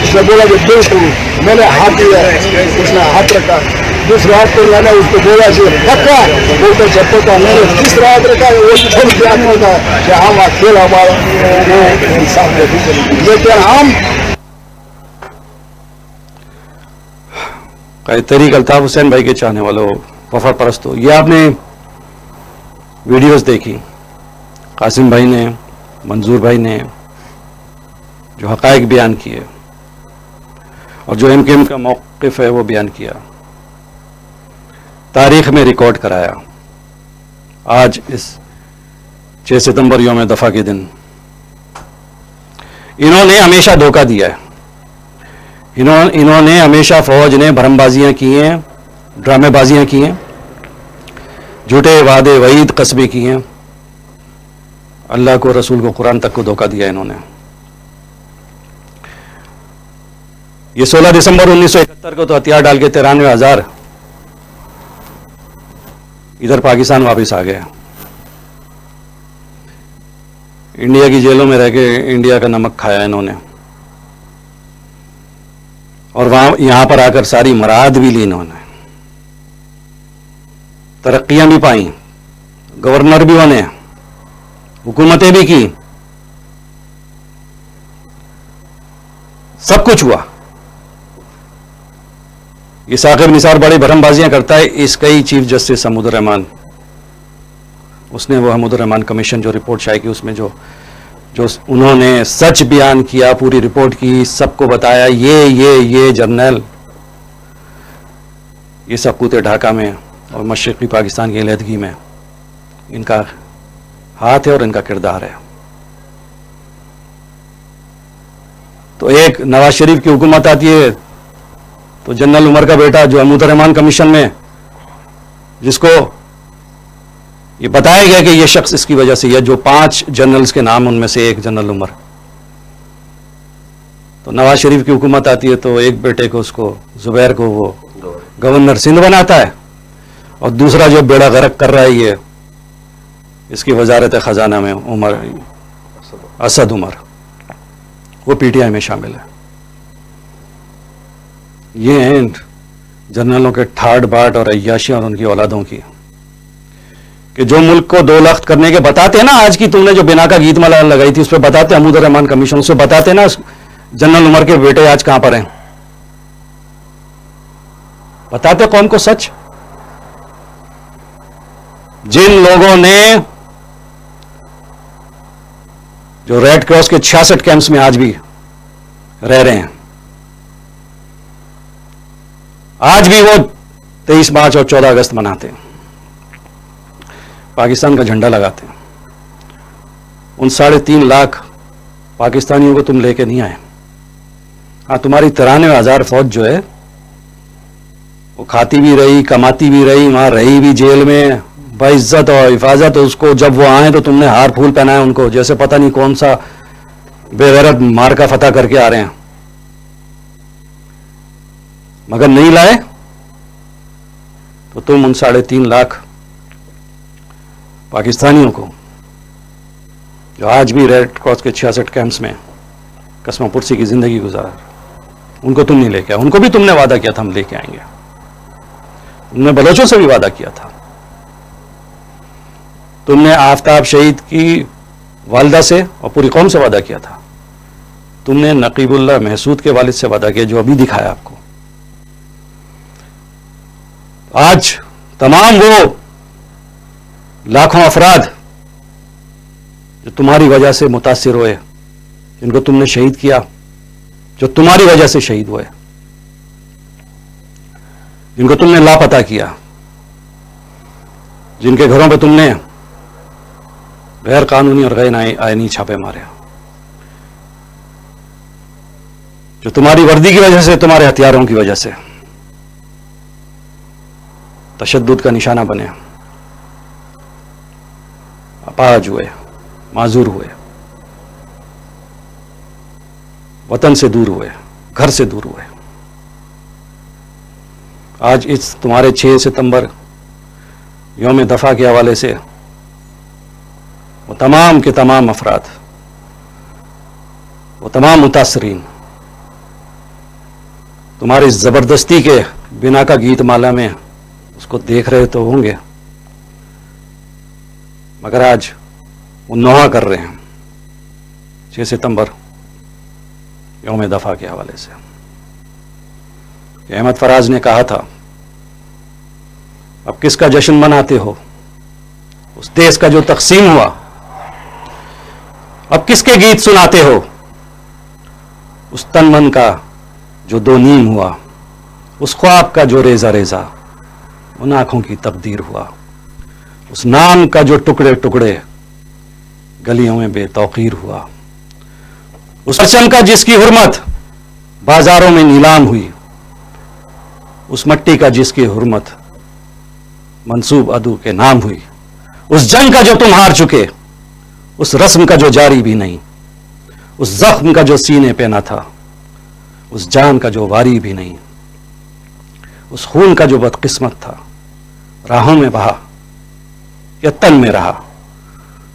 उसने बोला कि बिल्कुल। मैंने हाथ दिया, उसने हाथ रखा, दूसरे हाथ पर मैंने उसको बोला कि पक्का? बोलते जब पक्का। मैंने तीसरा हाथ रखा, वो छोड़ के आने होता है कि हम अकेला हमारा इंसाफ देते। लेकिन हम तरीक अल्ताफ हुसैन भाई के चाहने वालों, वफा परस्तों, ये आपने वीडियोस देखी, कासिम भाई ने, मंजूर भाई ने जो हक़ाइक़ बयान किए और जो एमकेएम का मौक़िफ़ है वो बयान किया, तारीख़ में रिकॉर्ड कराया। आज इस 6 सितंबर यौम दफ़ा के दिन इन्होंने हमेशा धोखा दिया है। इन्होंने हमेशा फौज ने भरमबाजियां की हैं, ड्रामेबाजियां की हैं, झूठे वादे वईद कस्बे की हैं, अल्लाह को, रसूल को, कुरान तक को धोखा दिया इन्होंने। ये 16 दिसंबर 1971 को तो हथियार डाल के 93,000 इधर पाकिस्तान वापस आ गए। इंडिया की जेलों में रह के इंडिया का नमक खाया इन्होंने, और यहां पर आकर सारी मराद भी ली इन्होंने, तरक्कियां भी पाई, गवर्नर भी बने, हुकूमतें भी की, सब कुछ हुआ। ये साकिब निसार बड़ी भरमबाजियां करता है। इसका ही चीफ जस्टिस हमीदुर रहमान, उसने वो हमीदुर रहमान कमीशन जो रिपोर्ट शाये की, उसमें जो उन्होंने सच बयान किया, पूरी रिपोर्ट की, सबको बताया ये जर्नल, ये सब कूते ढाका में और मशरक़ी पाकिस्तान की अलहदगी में इनका हाथ है और इनका किरदार है। तो एक नवाज शरीफ की हुकूमत आती है तो जनरल उमर का बेटा जो हमीदुर रहमान कमीशन में, जिसको ये बताया गया कि ये शख्स इसकी वजह से, या जो 5 जनरल्स के नाम उनमें से एक जनरल उमर, तो नवाज शरीफ की हुकूमत आती है तो एक बेटे को, उसको जुबैर को, वो गवर्नर सिंध बनाता है, और दूसरा जो बेड़ा गर्क कर रहा है ये इसकी वजारत खजाना में उमर, असद उमर, वो पीटीआई में शामिल है। ये हैं जनरलों के ठाट बाट और अय्याशियों और उनकी औलादों की, कि जो मुल्क को 2 लाख करने के बताते हैं ना, आज की तुमने जो बिना का गीत माला लगाई थी उस पर बताते, हमीदुर रहमान कमीशन, उस पर बताते ना जनरल उमर के बेटे आज कहां पर हैं, बताते कौम को सच। जिन लोगों ने, जो रेड क्रॉस के 66 कैंप्स में आज भी रह रहे हैं, आज भी वो 23 मार्च और 14 अगस्त मनाते हैं, पाकिस्तान का झंडा लगाते हैं। उन 3.5 लाख पाकिस्तानियों को तुम लेके नहीं आए। हाँ, तुम्हारी 93,000 फौज जो है वो खाती भी रही, कमाती भी रही, वहां रही भी जेल में बाइज्जत और हिफाजत। उसको जब वो आए तो तुमने हार फूल पहनाया उनको, जैसे पता नहीं कौन सा बेगैरत मार का फतह करके आ रहे हैं, मगर नहीं लाए तो तुम उन 3.5 लाख पाकिस्तानियों को, जो आज भी रेड क्रॉस के 66 कैंप्स में कसमा पुरसी की जिंदगी गुजार, उनको तुम नहीं लेके आए। उनको भी तुमने वादा किया था हम लेके आएंगे। तुमने बलोचों से भी वादा किया था, तुमने आफ्ताब शहीद की वालदा से और पूरी कौम से वादा किया था। तुमने नकीबुल्लाह महसूद के वालिद से वादा किया, जो अभी दिखाया आपको। आज तमाम वो लाखों अफराद जो तुम्हारी वजह से मुतासिर हुए, जिनको तुमने शहीद किया, जो तुम्हारी वजह से शहीद हुए, जिनको तुमने लापता किया, जिनके घरों पे तुमने गैर कानूनी और गैर आईनी छापे मारे, जो तुम्हारी वर्दी की वजह से, तुम्हारे हथियारों की वजह से तशद्दुद का निशाना बने, अपाहज हुए, माजूर हुए, वतन से दूर हुए, घर से दूर हुए। आज इस तुम्हारे 6 सितंबर यौम दफा के हवाले से वो तमाम के तमाम अफराद, वो तमाम मुतासरीन तुम्हारी जबरदस्ती के बिना का गीत माला में उसको देख रहे तो होंगे, मगर आज वो नोहा कर रहे हैं 6 सितंबर यौम दफा के हवाले से। अहमद फराज ने कहा था, अब किसका जश्न मनाते हो? उस देश का जो तकसीम हुआ। अब किसके गीत सुनाते हो? उस तन मन का जो दो नीम हुआ, उस ख्वाब का जो रेजा रेजा उन आंखों की तकदीर हुआ, उस नाम का जो टुकड़े टुकड़े गलियों में बेतौकीर हुआ, उस परचम का जिसकी हुर्मत बाजारों में नीलाम हुई, उस मट्टी का जिसकी हुर्मत मंसूब अदू के नाम हुई, उस जंग का जो तुम हार चुके, उस रस्म का जो जारी भी नहीं, उस जख्म का जो सीने पे ना था, उस जान का जो वारी भी नहीं, उस खून का जो बदकिस्मत था, राहों में बहा या तन में रहा,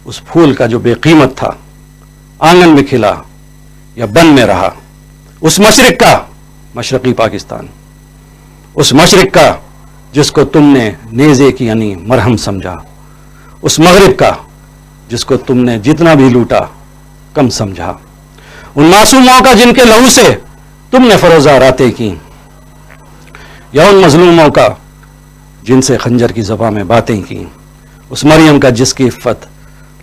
उस फूल का जो बेकीमत था, आंगन में खिला या बन में रहा, उस मशरिक का, मशरकी पाकिस्तान, उस मशरिक का जिसको तुमने नेज़े की यानी मरहम समझा, उस मगरिब का जिसको तुमने जितना भी लूटा कम समझा, उन मासूमों का जिनके लहू से तुमने फरोजा रातें की, या उन मजलूमों का जिनसे खंजर की ज़बां में बातें की, उस मरियम का जिसकी इफ़्फ़त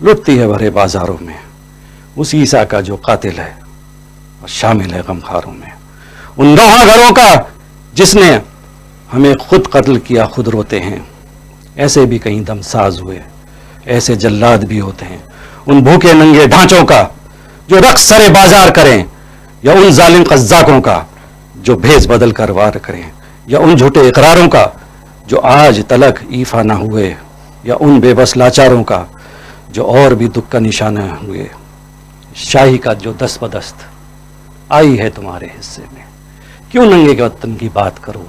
लुटती है भरे बाजारों में, उस ईसा का जो कातिल है और शामिल है गमखारों में, उन नौहा घरों का जिसने हमें खुद कत्ल किया खुद रोते हैं। ऐसे भी कहीं दमसाज हुए, ऐसे जल्लाद भी होते हैं। उन भूखे नंगे ढांचों का जो रक्स सरे बाजार करें, या उन जालिम कज़्ज़ाकों का जो भेस बदल कर वार करें, या उन झूठे इकरारों का जो आज तलक ईफा ना हुए, या उन बेबस लाचारों का जो और भी दुख का निशाना हुए। शाही का जो दस्त बदस्त आई है तुम्हारे हिस्से में, क्यों नंगे के वतन की बात करो,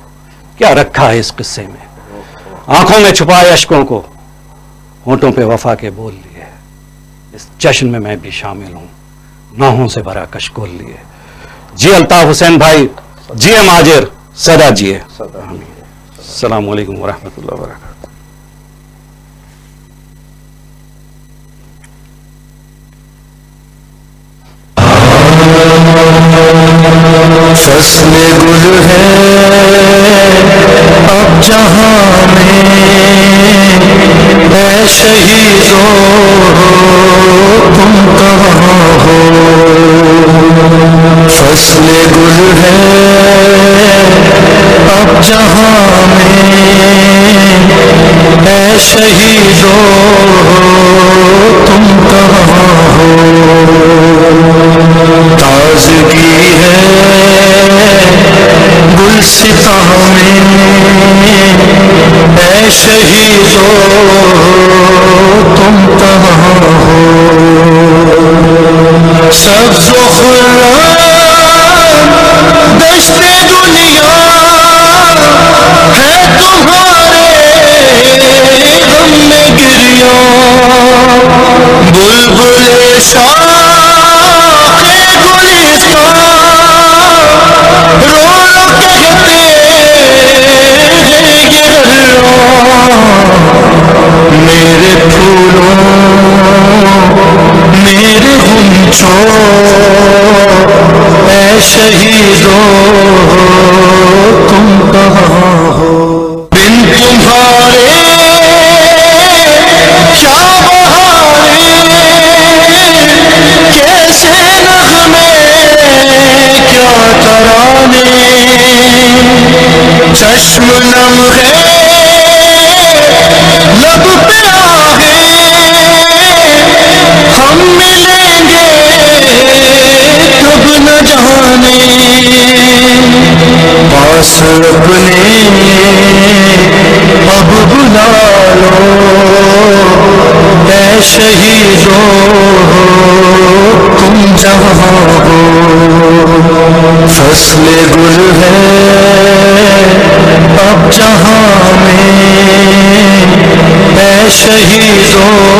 क्या रखा है इस किस्से में? आंखों में छुपाए अश्कों को होंठों पे वफा के बोल लिए, इस जश्न में मैं भी शामिल हूं, नाहों से भरा कशकोल लिए। जी अल्ताफ हुसैन भाई, जिए माजिर, सदा जिए। अस्सलाम वालेकुम वरहमतुल्लाहि वबरकातुहू। फसले गुल है अब जहां में, ऐ शहीदों तुम कहाँ हो? फसले गुल है अब जहां में, ऐ शहीदों तुम कहाँ हो? ताज़गी है गुलसिता में, ऐ शहीदों तुम कहाँ हो? सब्ज़ व खुर्रम दश्ते दुनिया है तुम्हारे गम में गिरिया, बुलबुले शाखे गुलिस्तान रो रो कहते हैं ये अल्लाह, मेरे फूलों शहीदों तुम कहाँ हो, बिन तुम्हारे क्या बहारे, कैसे नग़्मे क्या तराने, चश्म नम है लब पे आहे, हम मिलेंगे कब न जाने, पास अपने अब बुला लो ऐ शहीदों तुम जहाँ हो, फसले गुल है अब जहाँ में ऐ शहीदों